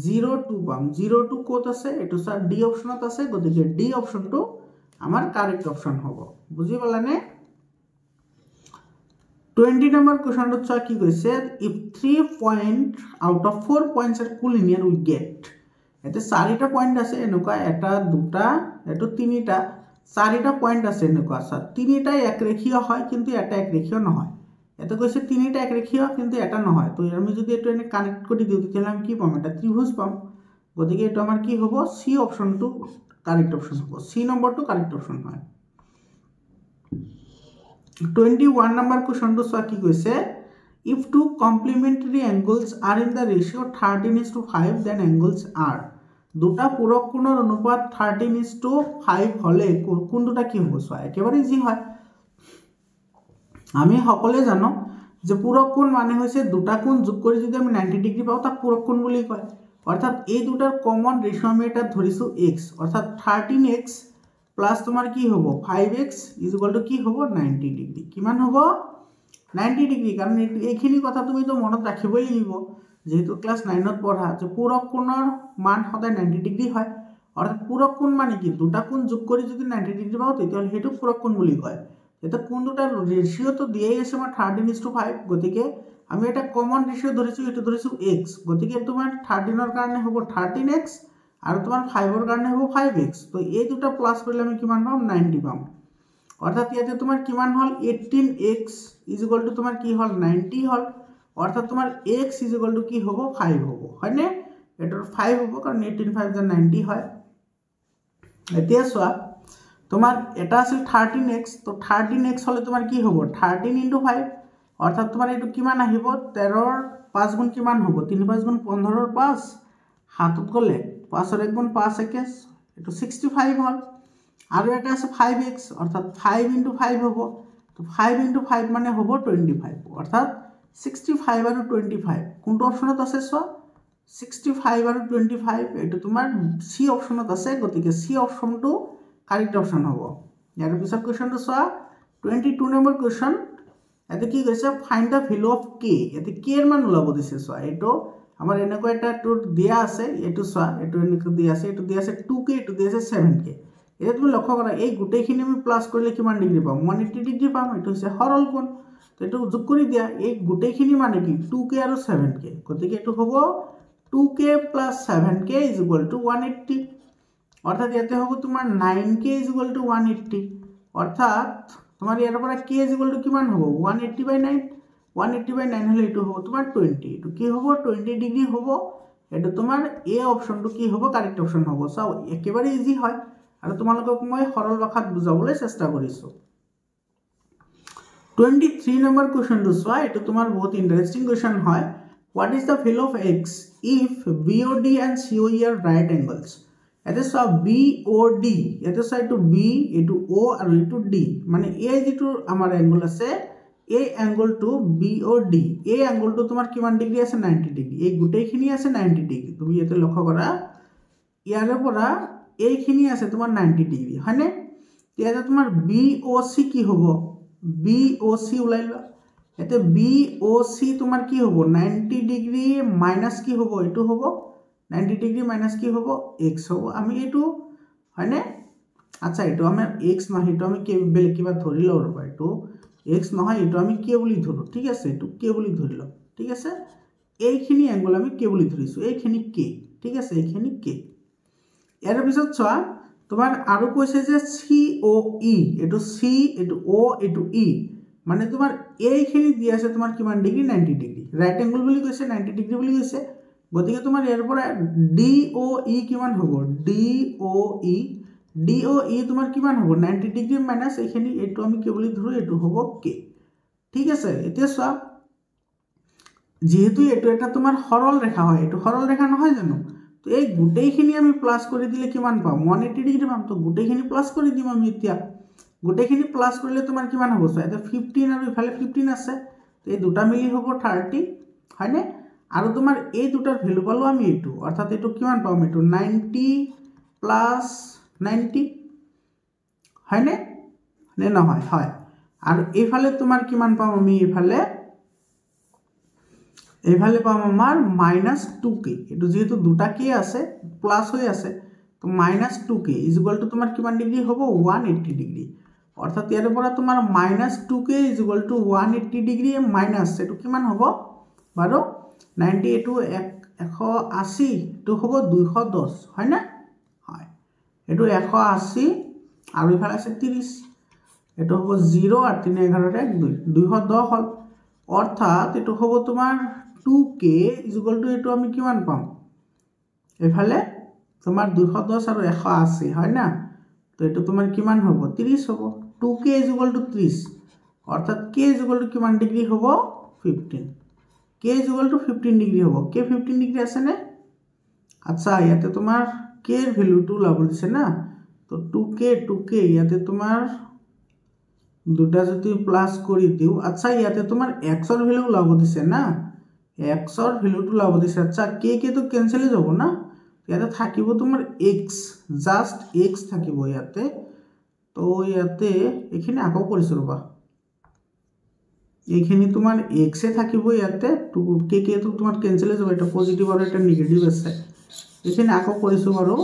0.2 পাম 0.2 ক'ত আছে এইটো স্যাৰ ডি অপশ্যনত আছে গতিকে ডি অপশ্যনটো আমাৰ কাৰেক্ট অপশ্যন হ'ব বুজি পালানে 20 নম্বৰ কোৱেশ্চনটো চোৱা কি কৈছে if 3 point out of 4 points are collinear we get এতে চাৰিটা পইণ্ট আছে এনেকুৱা এটা দুটা এটো তিনিটা চাৰিটা পইণ্ট আছে এনেকুৱা স্যাৰ তিনিটা একৰেখীয় হয় কিন্তু এটা একৰেখীয় নহয় এতে কৈছে তিনিটা একৰেখীয় কিন্তু এটা নহয় তো আমি যদি এটো এনে কানেক্ট কৰি দিও তেতিয়াহ'লে আমি কি পাম এটা ত্ৰিভুজ পাম গতিকে এটো আমাৰ কি হ'ব সি অপশ্যনটো কাৰেক্ট অপশ্যন হ'ব সি নম্বৰটো কাৰেক্ট অপশ্যন হয় 21 number question to swa ki koise if two complementary angles are in the ratio 13:5 then angles are দুটা পূৰক কোণৰ অনুপাত 13:5 হলে কোন দুটা কি হ'ব সৱা একেবাৰে ইজি হয় আমি সকলে জানো যে পূৰক কোণ মানে হৈছে দুটা কোণ যোগ কৰি যদি আমি 90 ডিগ্ৰী পাও তাক পূৰক কোণ বুলি কয় অৰ্থাৎ এই দুটাৰ কমন ৰেশিও আমি এটা ধৰিছো x অৰ্থাৎ 13x প্লাস তোমার কি হবো 5x ইকুয়াল টু কি হবো 90 ডিগ্রি কিমান হবো 90 ডিগ্রি কারণ এইখিনি কথা তুমি তো মনত রাখিবই লাগিব যেহেতু ক্লাস 9 ত পঢ়া যে পূৰক কোণৰ মান সদায় 90 ডিগ্ৰি হয় অৰ্থাৎ পূৰক কোণ মানে কি দুটা কোণ যোগ কৰি যদি 90 ডিগ্ৰি পাও তেতিয়াহলে হেতু পূৰক কোণ বুলি কয় এটা কোণ দুটাৰ ৰেশিও তো দিয়েই আছে আমাৰ 13:5 গতিকে আমি এটা কমন ৰেশিও ধৰিছো এটো ধৰিছো x গতিকে তোমাৰ 13 ৰ কাৰণে হ'ব 13x আর তোমার 5 এর কারণে হবে 5x তো এই দুটো প্লাস করলে আমি কিমান পাম 90 পাম অর্থাৎ ইয়াতে তোমার কিমান হল 18x = তোমার কি হল 90 হল অর্থাৎ তোমার x = কি হবে 5 হবে হয়নে এটার 5 হবে কারণ 18 5 * 90 হয় এতিয়া সোয়া তোমার এটা আছিল 13x তো 13x হলে তোমার কি হবে 13 * 5 অর্থাৎ তোমার এটো কিমান আহিব 13 ৰ 5 গুণ কিমান হবে 3 5 গুণ 15 ৰ 5 হাতত গলে 5 ৰ 1 গুণ 5 একে এটো 65 হল আৰু এটা আছে 5x অর্থাৎ 5 * 5 হ'ব তো 5 * 5 মানে হ'ব 25 অর্থাৎ 65 আৰু 25 কোনটো অপচনত আছে সো 65 আৰু 25 এটো তোমাৰ সি অপচনত আছে গতিকে সি অপচনটো কাৰেক্ট অপশন হ'ব ইয়াৰ পিছত কোৱেশ্চনটো চোৱা 22 নম্বৰ কোৱেশ্চন এতে কি কৈছে find da value of k এতে k এর মান ওলাব দিছে চোৱা এটো আমাৰ এনেকুৱা এটা টুৰ দিয়া আছে এটো চোৱা এটো এনেকৈ দিয়া আছে এটো দিয়া আছে 2k এটো দিয়া আছে 7k এটা তুমি লক্ষ্য কৰা এই গুটেইখিনি আমি প্লাস কৰিলে কিমান ডিগ্ৰী পাম 180 ডিগ্ৰী পাম এটো হৈছে সৰল কোণ তো এটো যোগ কৰি দিয়া এই গুটেইখিনি মানে কি 2k আৰু 7k গতিকে এটো হ'ব 2k + 7k = 180 অর্থাৎ ইয়াতে হ'ব তোমাৰ 9k = 180 অৰ্থাৎ তোমাৰ ইয়াৰ পৰা k = কিমান হ'ব 180/9 180/9 হলে এটো হ'ব তোমাৰ 20 এটো কি হ'ব 20 ডিগ্ৰী হ'ব এটো তোমাৰ এ অপচনটো কি হ'ব কাৰেক্ট অপচন হ'ব চাও একেবাৰে ইজি হয় আৰু তোমালোকক মই সৰল ভাষাত বুজাবলৈ চেষ্টা কৰিছো 23 নম্বৰ কোৱেশ্চনটো চোৱা এটো তোমাৰ বহুত ইন্টাৰেস্টিং কোৱেশ্চন হয় what is the value of x if BOD and COE are right angles এতে সব BOD এতে সব এটো B এটো O আৰু এটো D মানে এই যেটো আমাৰ অ্যাঙ্গল আছে এই অ্যাঙ্গলটো BOD এই অ্যাঙ্গলটো তোমাৰ কিমান ডিগ্ৰী আছে 90 ডিগ্ৰী এই গুটেইখিনি আছে 90 ডিগ্ৰী তুমি এতে লক্ষ্য কৰা ইয়াৰ পৰা এইখিনি আছে তোমাৰ 90 ডিগ্ৰী হয়নে ইয়াতে তোমাৰ BOC কি হ'ব BOC উলাইলা এতে BOC তোমাৰ কি হ'ব 90 ডিগ্ৰী মাইনাস কি হ'ব এটো হ'ব 90 ডিগ্ৰী মাইনাস কি হ'ব x হ'ব আমি এটো হয়নে আচ্ছা এটো আমি x নহয় এটো আমি বেলেগ কিবা ধৰি লও ৰবা এটো x নহয় এটো আমি k বুলি ধৰো ঠিক আছে এটো k বুলি ধৰি লও ঠিক আছে এইখিনি অ্যাঙ্গল আমি k বুলি ধৰিছো এইখিনি k ঠিক আছে এইখিনি k ইয়াৰ পিছত চোৱা তোমাৰ আৰু কৈছে যে COE এটো C এটো O এটো E মানে তোমাৰ এইখিনি দি আছে তোমাৰ কিমান ডিগ্ৰী 90 ডিগ্ৰী ৰাইট অ্যাঙ্গল বুলি কৈছে 90 ডিগ্ৰী বুলি কৈছে গতিকে তোমাৰ ইয়াৰ পৰা DOE কিমান হ'ব DOE তোমাৰ কিমান হ'ব 90 ডিগ্ৰী মাইনাস এইখিনি এটো আমি কি বুলি ধৰো এটো হ'ব k ঠিক আছে এতিয়া চোৱা যেহেতু এটো এটা তোমাৰ সৰল ৰেখা হয় এটো সৰল ৰেখা নহয় জানো তো এই গুটেইখিনি আমি প্লাস কৰি দিলে কিমান পাম 180 ডিগ্ৰী পাম তো গুটেইখিনি প্লাস কৰি দিম আমি এতিয়া গুটেইখিনি প্লাস কৰিলে তোমাৰ কিমান হ'ব চোৱা এটা 15 আৰু ইফালে 15 আছে তো এই দুটা মিলি হ'ব 30 হয়নে আৰু তোমাৰ এই দুটাৰ ভ্যালু পালো আমি এটো অৰ্থাৎ এটো কিমান পাম এটো 90 + 90 হয়নে নে নহয় হয় আৰু এইফালে তোমাৰ কিমান পাম আমি এইফালে পাম আমাৰ -2k এটো যেহেতু দুটা k আছে প্লাস হৈ আছে তো -2k ইজ ইকুয়াল টু তোমাৰ কিমান ডিগ্ৰী হ'ব 180 ডিগ্ৰী অৰ্থাৎ ইয়াৰ পৰা তোমাৰ -2k is equal two 180 degree minus এটো কিমান হ'ব বাৰু 90 এটো 180 তো হ'ব 210 হয় না হয় এটো 180 আৰু ইফালে আছে 30 এটো হ'ব 0 আৰ 3 11 2 210 হল অৰ্থাৎ এটো হ'ব তোমাৰ 2k ইজ ইকুয়াল টু এটো আমি কিমান পাম এফালে তোমাৰ 210 আৰু 180 হয় না তো এটো তোমাৰ কিমান হ'ব 30 হ'ব 2k ইজ ইকুয়াল টু 30 অর্থাৎ k ইজ ইকুয়াল টু কিমান ডিগ্ৰী হ'ব 15 k is equal two 15 degree হ'ব k 15 ডিগ্ৰী আছে নে আচ্ছা ইয়াতে তোমাৰ k এৰ ভ্যালুটো লাভ দিছে না তো 2k ইয়াতে তোমাৰ দুটা যদি প্লাস কৰি দিও আচ্ছা ইয়াতে তোমাৰ x এর ভ্যালু লাভ দিছে না x এর ভ্যালুটো লাভ দিছে আচ্ছা k তো ক্যান্সেল হৈ যাব না ইয়াতে থাকিব তোমাৰ x জাস্ট x থাকিব ইয়াতে তো ইয়াতে এখানে আকৌ কৰিছো ৰবা এখানে তোমাৰ x এ থাকিব ইয়াতে k তো তোমাৰ ক্যান্সেল হৈ যাব এটা পজিটিভ আৰু এটা নেগেটিভ আছে এখানে আকৌ কৰিছো বাৰু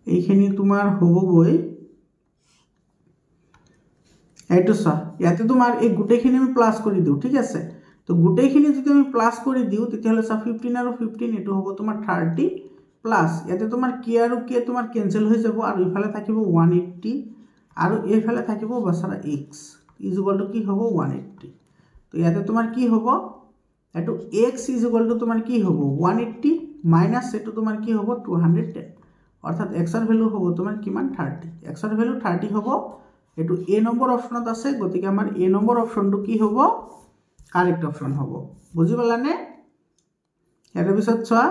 এইখিনি তোমাৰ হ'বগৈ এইটো সা ইয়াতে তোমাৰ এই গুটেখিনি আমি প্লাস কৰি দিও ঠিক আছে তো গুটেখিনি যদি আমি প্লাস কৰি দিও তেতিয়াহলে সা 15 আৰু 15 এটো হ'ব তোমাৰ 30 প্লাস ইয়াতে তোমাৰ k আৰু k তোমাৰ ক্যান্সেল হৈ যাব আৰু ইফালে থাকিব 180 আৰু এইফালে থাকিব বছৰা x ইজ ইকুয়াল টু কি হ'ব 180 তো ইয়াতে তোমাৰ কি হ'ব এটো x ইজ ইকুয়াল টু তোমাৰ কি হ'ব 180 মাইনাস এটো তোমাৰ কি হ'ব 210 অৰ্থাৎ x এৰ ভ্যালু হ'ব তোমাৰ কিমান 30 x এৰ ভ্যালু 30 হ'ব এটো a নম্বৰ অপশনত আছে গতিকে আমাৰ a নম্বৰ অপশনটো কি হ'ব কাৰেক্ট অপশন হ'ব বুজি পালানে এৰ পিছত চোৱা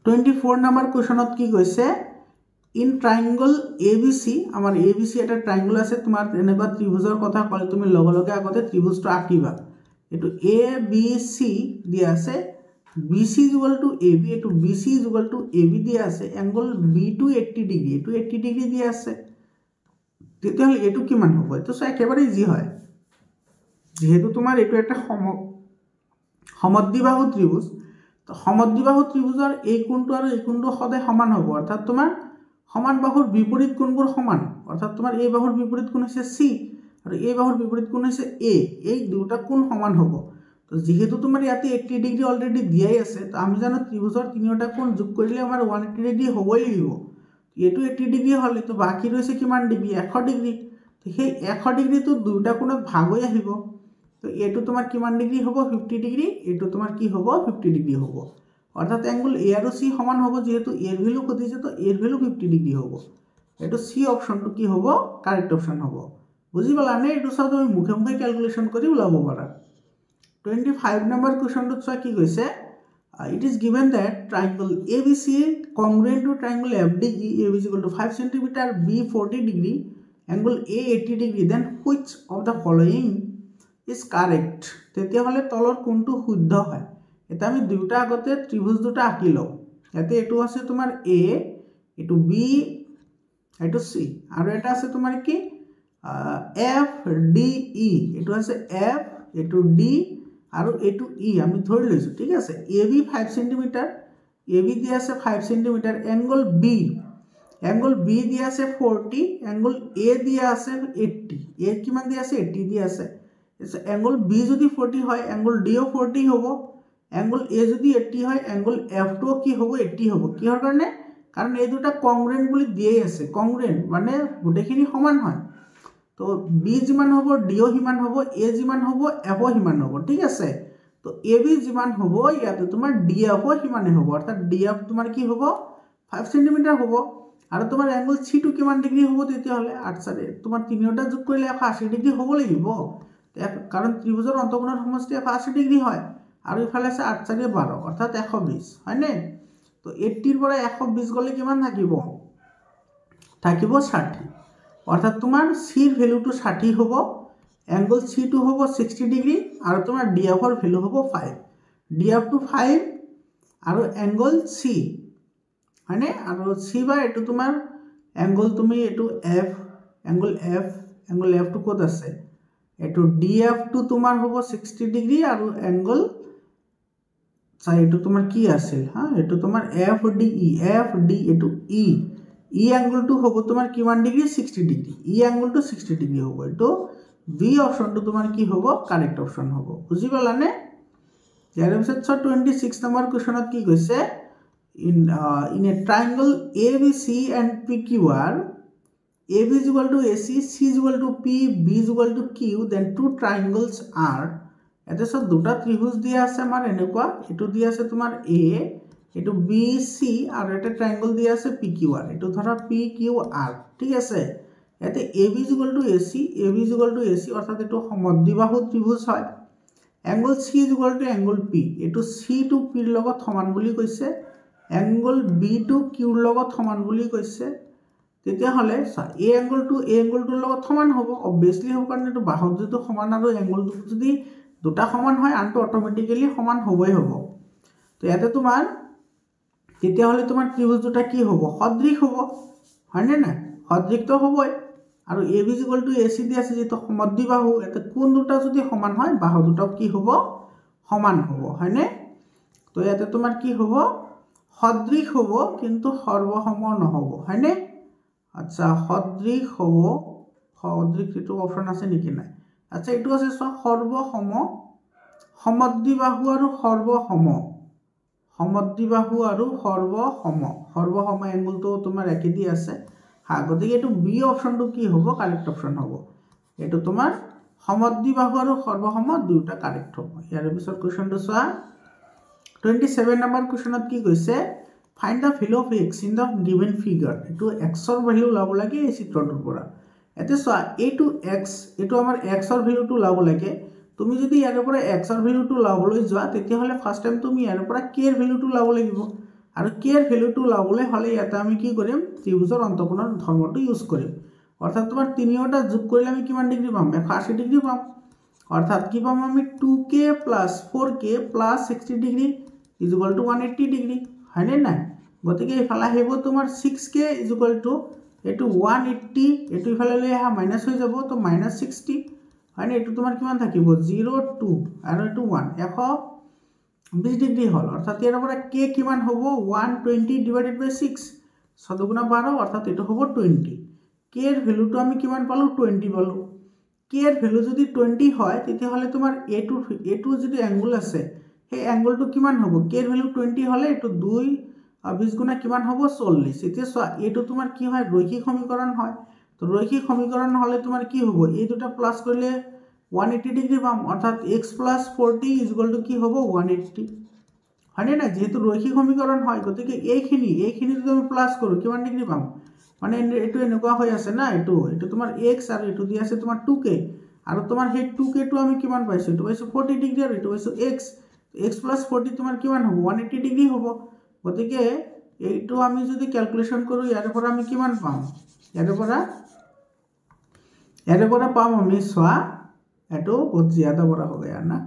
24 নম্বৰ কোৱেশ্চনত কি কৈছে ইন ট্ৰায়াঙ্গল ABC আমাৰ ABC এটা ট্ৰায়াঙ্গল আছে তোমাৰ এনেকুৱা ত্ৰিভুজৰ কথা কলে তুমি লগে লগে আগতে ত্ৰিভুজটো আঁকিবা এটো ABC দিয়া আছে BC is equal to AB to BC is equal to AB দিয়া আছে angle B to 80 ডিগ্ৰী এটো 80 ডিগ্ৰী দিয়া আছে তেতিয়াহলে এটো কিমান হ'ব এটো সো একেবাৰে ইজি হয় যেহেতু তোমাৰ এটো একটা সমদ্বিবাহু ত্ৰিভুজ তো সমদ্বিবাহু ত্ৰিভুজৰ এই কোণটো আৰু এই কোণটো সদায় সমান হ'ব অৰ্থাৎ তোমাৰ সমান বাহুৰ বিপৰীত কোণবোৰ সমান অৰ্থাৎ তোমাৰ এই বাহুৰ বিপৰীত কোণ হৈছে C আৰু এই বাহুৰ বিপৰীত কোণ হৈছে A এই দুটা কোণ সমান হ'ব তো যেহেতু তোমাৰ ইয়াতে 80 ডিগ্ৰী অলৰেডি দিয়াই আছে তো আমি জানো ত্ৰিভুজৰ তিনিটা কোণ যোগ কৰিলে আমাৰ 180 ডিগ্ৰী হ'বই লাগিব এটো 80 ডিগ্ৰী হলে তো বাকি ৰৈছে কিমান ডিগ্ৰী 100 ডিগ্ৰী তো সেই 100 ডিগ্ৰী তো দুটা কোণত ভাগ হৈ আহিব তো এটো তোমাৰ কিমান ডিগ্ৰী হ'ব 50 ডিগ্ৰী এটো তোমাৰ কি হ'ব 50 ডিগ্ৰী হ'ব অৰ্থাৎ অ্যাঙ্গল A আৰু C সমান হ'ব যেহেতু A এৰ ভ্যালু কত দিছে তো A এৰ ভ্যালু 50 ডিগ্ৰী হ'ব এটো C অপশনটো কি হ'ব কারেক্ট অপশন হ'ব বুজি পালানে এটো সব তুমি মুখে মুখে ক্যালকুলেশন কৰি উলাব পাৰা 25 number question to check কি কৈছে it is given that triangle ABC congruent to triangle FDE AB is equal to 5 cm B 40 degree angle A 80 degree then which of the following is correct তেতিয়া হলে তলৰ কোনটো শুদ্ধ হয় এটা আমি দুটা আগতে ত্ৰিভুজ দুটা আঁকি লও এতে এটো আছে তোমাৰ A এটো B এটো C আৰু এটা আছে তোমাৰ কি FDE এটো আছে F এটো D আৰু এটো ই আমি ধৰি লৈছো ঠিক আছে AB 5 cm AB দিয়া আছে 5 cm angle B দিয়া আছে 40 angle A দিয়া আছে 80 A কিমান দিয়া আছে 80 দিয়া আছে angle B যদি 40 হয় angle D ও 40 হ'ব angle A যদি 80 হয় angle F টো কি হ'ব 80 হ'ব কিহৰ কাৰণে কাৰণ এই দুটা কংগ্ৰুয়েন্ট বুলি দিয়েই আছে কংগ্ৰুয়েন্ট মানে গুটেখিনি সমান হয় তো B যিমান হ'ব D ও হিমান হ'ব A যিমান হ'ব F ও হিমান হ'ব ঠিক আছে তো AB যিমান হ'ব ইয়াতে তোমাৰ DF ও হিমানে হ'ব অৰ্থাৎ DF তোমাৰ কি হ'ব 5 cm হ'ব আৰু তোমাৰ অ্যাঙ্গল C টো কিমান ডিগ্ৰী হ'ব তেতিয়া হলে 8 সাৰে তোমাৰ তিনিটা যোগ কৰিলে 180 ডিগ্ৰী হ'ব লাগিব কাৰণ ত্ৰিভুজৰ অন্তঃকোণৰ সমষ্টি 180 ডিগ্ৰী হয় আৰু ইফালে আছে 8 সাৰে 12 অৰ্থাৎ 120 হয় নে তো 80 ৰ পৰা 120 গলে কিমান থাকিব 60 অর্থাৎ তোমার C এর ভ্যালুটো 60 হবো অ্যাঙ্গল C2 হবো 60 ডিগ্রি আর তোমার DF এর ভ্যালু হবো 5 DF টু 5 আর অ্যাঙ্গল C হয়নে আৰু চি বাই এইটো তোমাৰ এংগল তুমি এইটো এফ এংগল এফটো ক'ত আছে এইটো ডি এফটো তোমাৰ হ'ব 60 ডিগ্ৰী আৰু এংগল এইটো তোমাৰ কি আছিল হা এইটো তোমাৰ এফ ডি এইটো ই এংগলটো হ'ব তোমাৰ কিমান ডিগ্ৰী 60 ডিগ্ৰী ই এংগলটো 60 ডিগ্ৰী হ'ব এইটো বি অপশনটো তোমাৰ কি হ'ব কাৰেক্ট অপশন হ'ব বুজি পালানে ইয়াৰ পিছত 26 নম্বৰ কোৱেশ্চনত কি কৈছে in a triangle ABC and PQR AB is equal to AC C is equal to P B is equal to Q then two triangles are এতে সব দুটা ত্রিভুজ দিয়া আছে আমাৰ এনেকুৱা এটো দিয়া আছে তোমাৰ A এটো BC আৰু এটা ট্ৰায়াঙ্গল দিয়া আছে PQR এটো ধৰা PQR ঠিক আছে এতে AB is equal to AC অৰ্থাৎ এটো সমদ্বিবাহু ত্রিভুজ হয় angle C is equal to angle P এটো C to P ৰ লগত সমান বুলি কৈছে এংগল B to Q ৰ লগত সমান বুলি কৈছে তেতিয়া হলে A এংগলটোৰ লগত সমান হ'ব অবভিয়াসলি হ'ব কাৰণ এটো বাহু যেটো সমান আৰু এংগলটো যদি দুটা সমান হয় আনটো অটোমেটিক্যালি সমান হ'বই হ'ব তো ইয়াতে তোমাৰ তেতিয়া হলে তোমাৰ ত্রিভুজ দুটা কি হ'ব সদৃশ হ'ব হয়নে না সদৃশ তো হ'বই আৰু AB = AC দি আছে যেটো সমদ্বিবাহু এতে কোন দুটা যদি সমান হয় বাহু দুটা কি হ'ব সমান হ'ব হয়নে তো ইয়াতে তোমাৰ কি হ'ব সদৃশ হ'ব কিন্তু সৰ্বসম নহ'ব হয়নে আচ্ছা সদৃশ হ'ব সদৃশ এটো অপচন আছে নেকি নাই আচ্ছা এটো আছে সৰ্বসম সমদ্বিবাহু আৰু সৰ্বসম সৰ্বসম এংগলটো তোমাৰ একে দি আছে গতিকে এটো বি অপশনটো কি হ'ব কারেক্ট অপশন হ'ব এটো তোমাৰ সমদ্বিবাহু আৰু সৰ্বসম দুটা কাৰেক্ট হ'ব ইয়াৰ পিছত কোৱেশ্চনটো চোৱা 27 নম্বৰ কোৱেশ্চনত কি কৈছে find da value of x in the given figure এটো x ৰ ভ্যালু লাব লাগে এই চিত্ৰটোৰ পৰা এতে চোৱা এটো x এটো আমাৰ x ৰ ভ্যালুটো লাব লাগে তুমি যদি ইয়াৰ পৰা x ৰ ভ্যালুটো লাবলৈ যোৱা তেতিয়া হলে ফাৰ্স্ট টাইম তুমি ইয়াৰ পৰা k ৰ ভ্যালুটো লাব লাগিব আৰু k ৰ ভ্যালুটো লাবলৈ হলে ইয়াতে আমি কি কৰিম ত্ৰিভুজৰ অন্তঃকোণৰ ধৰ্মটো ইউজ কৰিম অৰ্থাৎ তোমাৰ তিনিওটা যোগ কৰিলে আমি কিমান ডিগ্ৰী পাম 180 ডিগ্ৰী পাম অৰ্থাৎ কি পাম আমি 2k + 4k + 60 ডিগ্ৰী = 180 ডিগ্ৰী হয়নে না গতিকে ইফালে আহিব তোমাৰ 6k = এটো 180 এটো ইফালে লৈ আহা মাইনাস হৈ যাব তো -60 হয়নে এটো তোমাৰ কিমান থাকিব 0 2 আৰু এটো 1 120 ডিগ্ৰী হল অৰ্থাৎ ইয়াৰ পৰা k কিমান হ'ব 120/6 সদগুণা 12 অৰ্থাৎ এটো হ'ব 20 k এর ভ্যালুটো আমি কিমান পালো 20 পালো k এর ভ্যালু যদি 20 হয় তেতিয়া হলে তোমাৰ a2 যদি এংগল আছে সেই এংগলটো কিমান হ'ব k এর ভ্যালু 20 হলে এটো 2 20 গুণা কিমান হ'ব 40 এতিয়া চোৱা এটো তোমাৰ কি হয় ৰৈখিক সমীকৰণ হয় তো রৈখিক সমীকরণ হলে তোমার কি হবো এই দুটা প্লাস করলে 180 ডিগ্রি পাম অর্থাৎ x + 40 = কি হবো 180 হয়নে না যেহেতু রৈখিক সমীকরণ হয় গতিকে এইখিনি যদি আমি প্লাস কৰো কিমান ডিগ্ৰি পাম মানে এটো এনেকুৱা হৈ আছে না এটো তোমাৰ x আৰু এটো দি আছে তোমাৰ 2k আৰু তোমাৰ সেই 2k টো আমি কিমান পাইছো এটো পাইছো 40 ডিগ্ৰি আৰু এটো পাইছো x + 40 তোমাৰ কিমান হ'ব 180 ডিগ্ৰি হ'ব গতিকে এইটো আমি যদি ক্যালকুলেশন কৰো ইয়াৰ পৰা আমি কিমান পাম ইয়াৰ পৰা পাম আমি সোয়া এটো বহুত ज्यादा বড় हो गया ना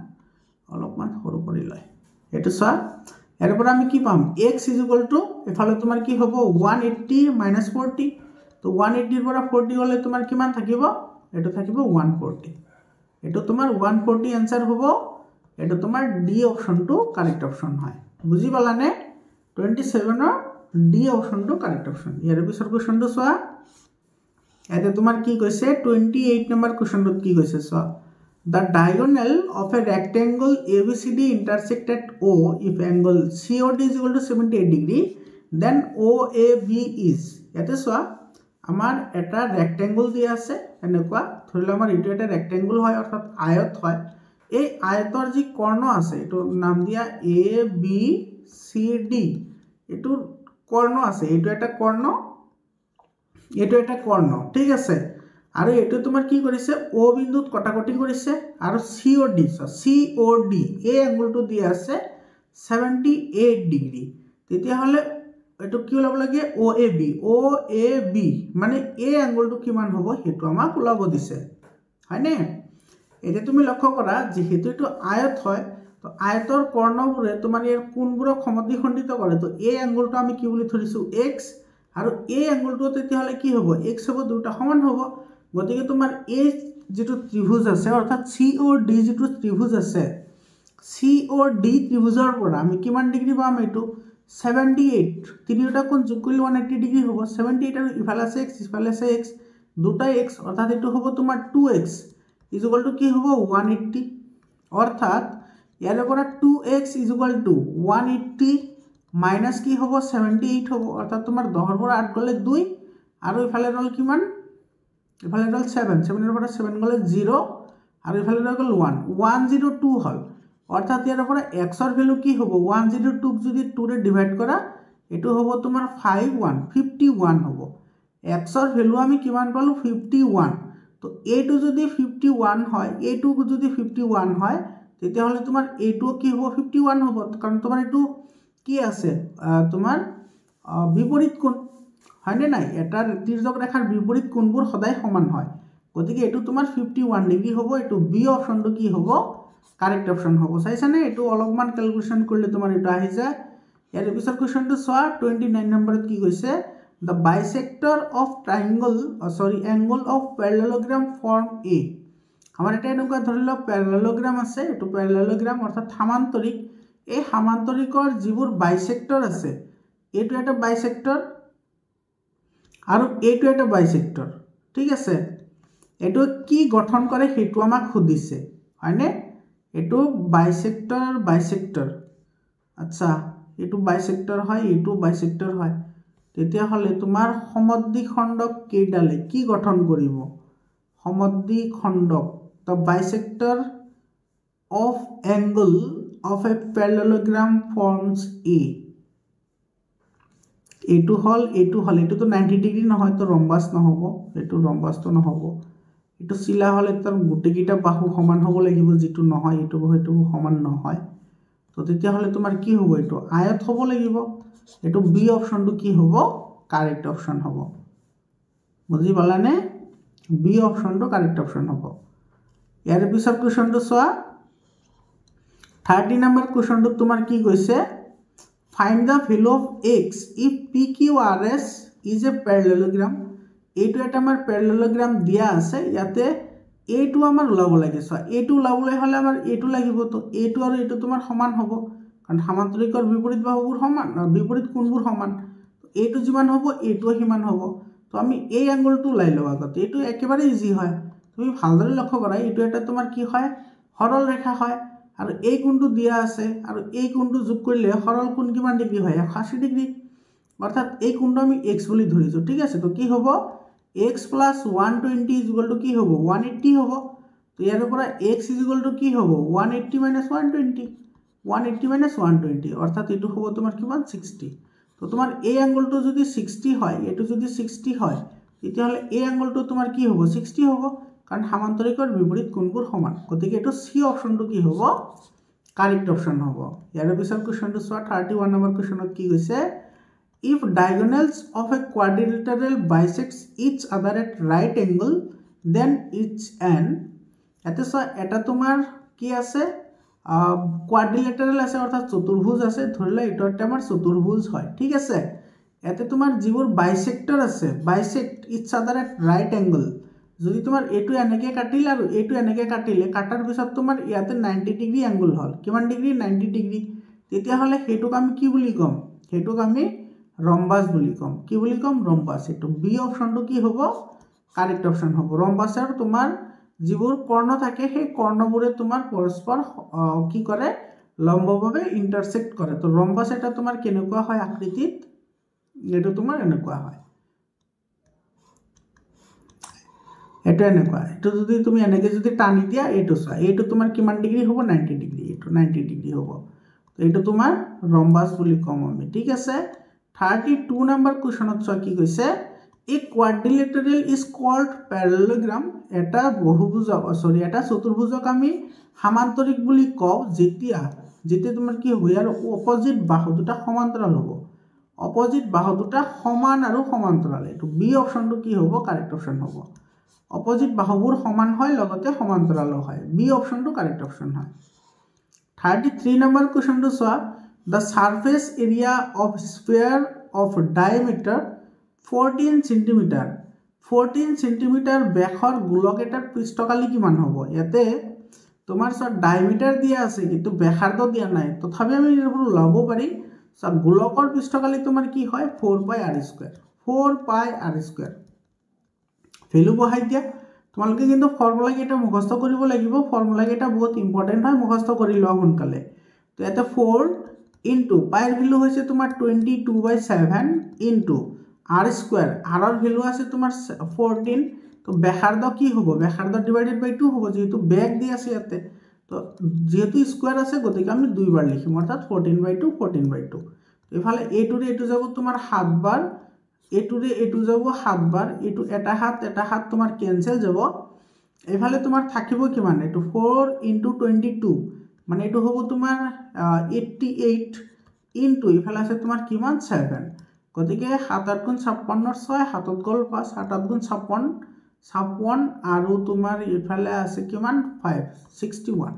অলপমান সৰু কৰি লয় এটো সোয়া ইয়াৰ পৰা আমি কি পাম x = এফালে তোমাৰ কি হ'ব 180 - 40 তো 180 ৰ পৰা 40 হলে তোমাৰ কিমান থাকিব এটো থাকিব 140 এটো তোমাৰ 140 आंसर হ'ব এটো তোমাৰ ডি অপশনটো কাৰেক্ট অপশন হয় বুজি পালানে 27 ৰ ডি অপশনটো কাৰেক্ট অপশন ইয়াৰ পিছৰ কোৱেশ্চনটো সোয়া এতে তোমাৰ কি কইছে 28 নম্বৰ কোৱেশ্চনত কি কইছে so the diagonal of a rectangle ABCD intersect at O if angle COD is equal to 78 degree then OAB is এতে সো আমাৰ এটা ৰেক্টেঙ্গল দিয়া আছে এনেকুৱা ধৰিলে আমাৰ ইটো এটা ৰেক্টেঙ্গল হয় অৰ্থাৎ আয়ত হয় এই আয়তৰ যি কৰ্ণ আছে এটো নাম দিয়া ABCD এটো কৰ্ণ আছে এটো এটা কৰ্ণ ঠিক আছে আৰু এটো তোমাৰ কি কৰিছে O বিন্দুত কটাকটি কৰিছে আৰু COD এই এংগলটো দিয়া আছে 78 ডিগ্ৰী তেতিয়া হলে এটো কি ওলাব লাগে OAB মানে এই এংগলটো কিমান হ'ব হেতু আমাক ওলাব দিছে হয়নে এটা তুমি লক্ষ্য কৰা যেহেতু এটো আয়ত হয় তো আয়তৰ কৰ্ণবোৰে তোমাৰ ইয়াৰ কোণবোৰক সমদ্বিখণ্ডিত কৰে তো এই এংগলটো আমি কি বুলি ধৰিছো x আৰু এই এংগলটো তেতিয়াহলে কি হ'ব x হ'ব দুটা সমান হ'ব গতিকে তোমাৰ এই যেটো ত্ৰিভুজ আছে অৰ্থাৎ COD যেটো ত্ৰিভুজ আছে COD ত্ৰিভুজৰ পৰা আমি কিমান ডিগ্ৰী পাম এটো 78 তিনিটা কোণ যোগ কৰিলে 180 ডিগ্ৰী হ'ব 78 আৰু ইফালে আছে x ইফালে আছে x দুটা x অৰ্থাৎ এটো হ'ব তোমাৰ 2x ইকুয়াল টু কি হ'ব 180 অৰ্থাৎ ইয়াৰে পৰা 2x ইকুয়াল টু 180 মাইনাস কি হ'ব 78 হ'ব অৰ্থাৎ তোমাৰ 10 ৰ পৰা 8 গলে 2 আৰু ইফালে ৰল কিমান ইফালে ৰল 7 7 ৰ পৰা 7 গলে 0 আৰু ইফালে ৰল 1 102 হল অৰ্থাৎ ইয়াৰ পৰা x ৰ ভ্যালু কি হ'ব 102 ক যদি 2 ৰে ডিভাইড কৰা এটো হ'ব তোমাৰ 51 হ'ব x ৰ ভ্যালু আমি কিমান পালো 51 তো এটো যদি 51 হয় এটো যদি 51 হয় তেতিয়া হলে তোমাৰ এটো কি হ'ব 51 হ'ব কাৰণ তোমাৰ এটো কি আছে তোমাৰ বিপৰীত কোণ হয়নে নাই এটা তিৰ্যক ৰেখাৰ বিপৰীত কোণবোৰ সদায় সমান হয় গতিকে এটো তোমাৰ 51 ডিগ্ৰী হ'ব এটো বি অপচনটো কি হ'ব কাৰেক্ট অপশন হ'ব চাইছানে এটো অলপমান ক্যালকুলেশন কৰিলে তোমাৰ এটা আহি যায় ইয়াৰ পিছৰ কোৱেশ্চনটো চোৱা 29 নম্বৰত কি কৈছে the bisector of triangle angle of parallelogram form A আমাৰ এটা এনেকুৱা ধৰিলো প্যাৰালেলোগ্ৰাম আছে এটো প্যাৰালেলোগ্ৰাম অৰ্থাৎ সমান্তৰিক এই সমান্তৰিকৰ যিবোৰ বাইসেক্টৰ আছে এটো এটা বাইসেক্টৰ আৰু এটো এটা বাইসেক্টৰ ঠিক আছে এটো কি গঠন কৰে হেতু আমাক খুদিছে হয়নে এটো বাইসেক্টৰ আচ্ছা এটো বাইসেক্টৰ হয় এটো বাইসেক্টৰ হয় তেতিয়া হলে তোমাৰ সমদ্বিখণ্ডক কেইডালে কি গঠন কৰিব সমদ্বিখণ্ডক the bisector of angle of a parallelogram forms A এটো হল এটো তো 90 ডিগ্ৰী নহয় তো ৰম্বাস নহব এটো ৰম্বাস তো নহব এটো চিলা হলে তাৰ গুটেকিটা বাহু সমান হ'ব লাগিব যেটো নহয় এটো হয়তো সমান নহয় তো তেতিয়া হলে তোমাৰ কি হ'ব এটো আয়ত হ'ব লাগিব এটো বি অপচনটো কি হ'ব কারেক্ট অপশন হ'ব বুজি পালানে বি অপশনটো কারেক্ট অপশন হ'ব ইয়াৰ পিছৰ কোৱেশ্চনটো চোৱা 30 নম্বৰ কোৱেশ্চনটো তোমাৰ কি কৈছে find the value of x if PQRS is a parallelogram এইটো এটা আমাৰ প্যাৰালেলোগ্ৰাম দিয়া আছে ইয়াতে এইটো আমাৰ লব লাগে সো এইটো লবলৈ হলে আমাৰ এইটো লাগিব তো এইটো আৰু এইটো তোমাৰ সমান হ'ব কাৰণ সমান্তৰিকৰ বিপৰীত বাহুবোৰ সমান বিপৰীত কোণবোৰ সমান এইটো যিমান হ'ব এইটো সমান হ'ব তো আমি এই এংগলটো লাই লও আগতে এইটো একেবাৰে ইজি হয় তুমি ভালদৰে লক্ষ্য কৰা এইটো এটা তোমাৰ কি হয় সৰল ৰেখা হয় আৰু এই কোণটো দিয়া আছে আৰু এই কোণটো যোগ কৰিলে সৰল কোণ কিমান ডিগ্ৰী হয় 180 ডিগ্ৰী অৰ্থাৎ এই কোণটো আমি x বুলি ধৰিছো ঠিক আছে তো কি হ'ব x + 120 কি হ'ব 180 হ'ব তো ইয়াৰ পৰা x কি হ'ব 180 - 120 180 - 120 অৰ্থাৎ এটো হ'ব তোমাৰ কিমান 60 তো তোমাৰ এই এংগলটো যদি 60 হয় এটো যদি 60 হয় তেতিয়া হলে এই এংগলটো তোমাৰ কি হ'ব 60 হ'ব কাৰণ সমান্তৰিকৰ বিপৰীত কোণবোৰ সমান গতিকে এটো সি অপচনটো কি হ'ব কাৰেক্ট অপশন হ'ব ইয়াৰ পিছৰ কোৱেশ্চনটো চোৱা 31 নম্বৰ কোৱেশ্চনত কি কৈছে if diagonals of a quadrilateral bisects each other at right angle then each an এতে চোৱা এটা তোমাৰ কি আছে কোয়াড্ৰিলেটাৰাল আছে অৰ্থাৎ চতুৰ্ভুজ আছে ধৰিলে এটা আমাৰ চতুৰ্ভুজ হয় ঠিক আছে এতে তোমাৰ যিবোৰ বাইসেক্টৰ আছে বাইসেক্ট ইচ আদাৰ এট ৰাইট অ্যাঙ্গল যদি তোমাৰ এটো এনেকে কাটিলে আৰু এটো এনেকে কাটিলে কাটাৰ পিছত তোমাৰ ইয়াতে 90 ডিগ্ৰী অ্যাঙ্গল হল কিমান ডিগ্ৰী 90 ডিগ্ৰী তেতিয়া হলে হেতুক আমি কি বুলি কম হেতুক আমি রম্বাস বুলি কম কি বুলি কম রম্বাস এটো বি অপশনটো কি হ'ব কারেক্ট অপশন হ'ব ৰম্বাসৰ তোমাৰ যিবোৰ কৰ্ণ থাকে সেই কৰ্ণবোৰে তোমাৰ পৰস্পৰ কি কৰে লম্বভাৱে ইন্টাৰসেক্ট কৰে তো ৰম্বাস এটা তোমাৰ কেনেকুৱা হয় আকৃতিত এটো তোমাৰ এনেকুৱা হয় এটা এনেকুৱা এটো যদি তুমি এনেকে যদি টানি দিয়া এটো চোৱা এটো তোমাৰ কিমান ডিগ্ৰী হ'ব 90 ডিগ্ৰী এটো 90 ডিগ্ৰী হ'ব তো এটো তোমাৰ ৰম্বাস বুলি কম আমি ঠিক আছে 32 নম্বৰ কোৱেশ্চনত চোৱা কি কৈছে a quadrilateral is called parallelogram এটা বহুভুজ এটা চতুর্ভুজক আমি সমান্তরিক বুলি কও যেতিয়া তোমাৰ কি হ'ব ইয়াৰ অপোজিট বাহু দুটা সমান্তৰাল হ'ব অপোজিট বাহু দুটা সমান আৰু সমান্তৰাল এটো বি অপশনটো কি হ'ব কাৰেক্ট অপশন হ'ব অপোজিট বাহুবোৰ সমান হয় লগতে সমান্তৰাল হয় বি অপশনটো কাৰেক্ট অপশন হয় 33 নম্বৰ কুৱেশ্যনটো চোৱা the surface area of sphere of diameter 14 centimetre 14 centimetre ব্যাসৰ গোলক এটাৰ পৃষ্ঠকালি কিমান হ'ব ইয়াতে তোমাৰ সব ডায়ামিটাৰ দিয়া আছে কিন্তু ব্যাসাৰ্ধ দিয়া নাই তথাপি আমি এইবোৰ ওলাব পাৰি সব গোলকৰ পৃষ্ঠকালি তোমাৰ কি হয় 4 পাই r স্কয়াৰ 4 পাই r স্কয়াৰ ভ্যালু বহাই দিয়া তোমালোকে কিন্তু ফৰ্মুলা কেইটা মুখস্থ কৰিব লাগিব ফৰ্মুলা কেইটা বহুত ইম্পৰ্টেন্ট হয় মুখস্থ কৰি লোৱা সোনকালে তো ইয়াতে 4 ইনটু পাইৰ ভ্যালু হৈছে তোমাৰ 22/7 ইনটু r স্কয়াৰ r ৰ ভ্যালু আছে তোমাৰ 14 তো ব্যাসাৰ্ধ কি হ'ব ব্যাসাৰ্ধ ডিভাইডেড বাই 2 হ'ব যেহেতু ব্যাস দি আছে ইয়াতে তো যেহেতু স্কয়াৰ আছে গতিকে আমি দুইবাৰ লিখিম অৰ্থাৎ 14/2 14/2 এফালে a টু ৰে এটো যাব তোমাৰ 7 বাৰ এটো ৰে এটো যাব 7 বাৰ এটো এটা হাত তোমাৰ ক্যান্সেল যাব এফালে তোমাৰ থাকিব কিমান এটো 4 * 22 মানে এটো হ'ব তোমাৰ 88 ইনটু এফালে আছে তোমাৰ কিমান 7 গতিকে 7 8 গুণ 56 6 7 গল 5 8 8 গুণ 56 56 আৰু তোমাৰ এফালে আছে কিমান 5 61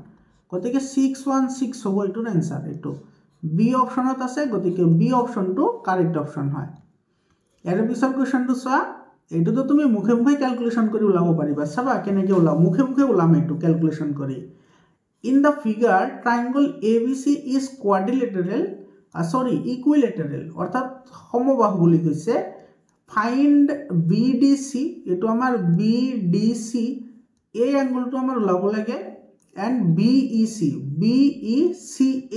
গতিকে 616 হ'ব এটোৰ आंसर এটো বি অপচনত আছে গতিকে বি অপচনটো কাৰেক্ট অপচন হয় ইয়াৰ পিছৰ কোৱেশ্চনটো চোৱা এটোতো তুমি মুখে মুখে ক্যালকুলেশন কৰি উলাব পাৰিবা চাবা কেনেকৈ উলাও মুখে মুখে উলাম এটো ক্যালকুলেশন কৰি in the figure triangle ABC is quadrilateral equilateral অৰ্থাৎ সমবাহু বুলি কৈছে ফাইন্ড BDC এটো আমাৰ BDC এই অ্যাঙ্গলটো আমাৰ উলাব লাগে এন্ড BEC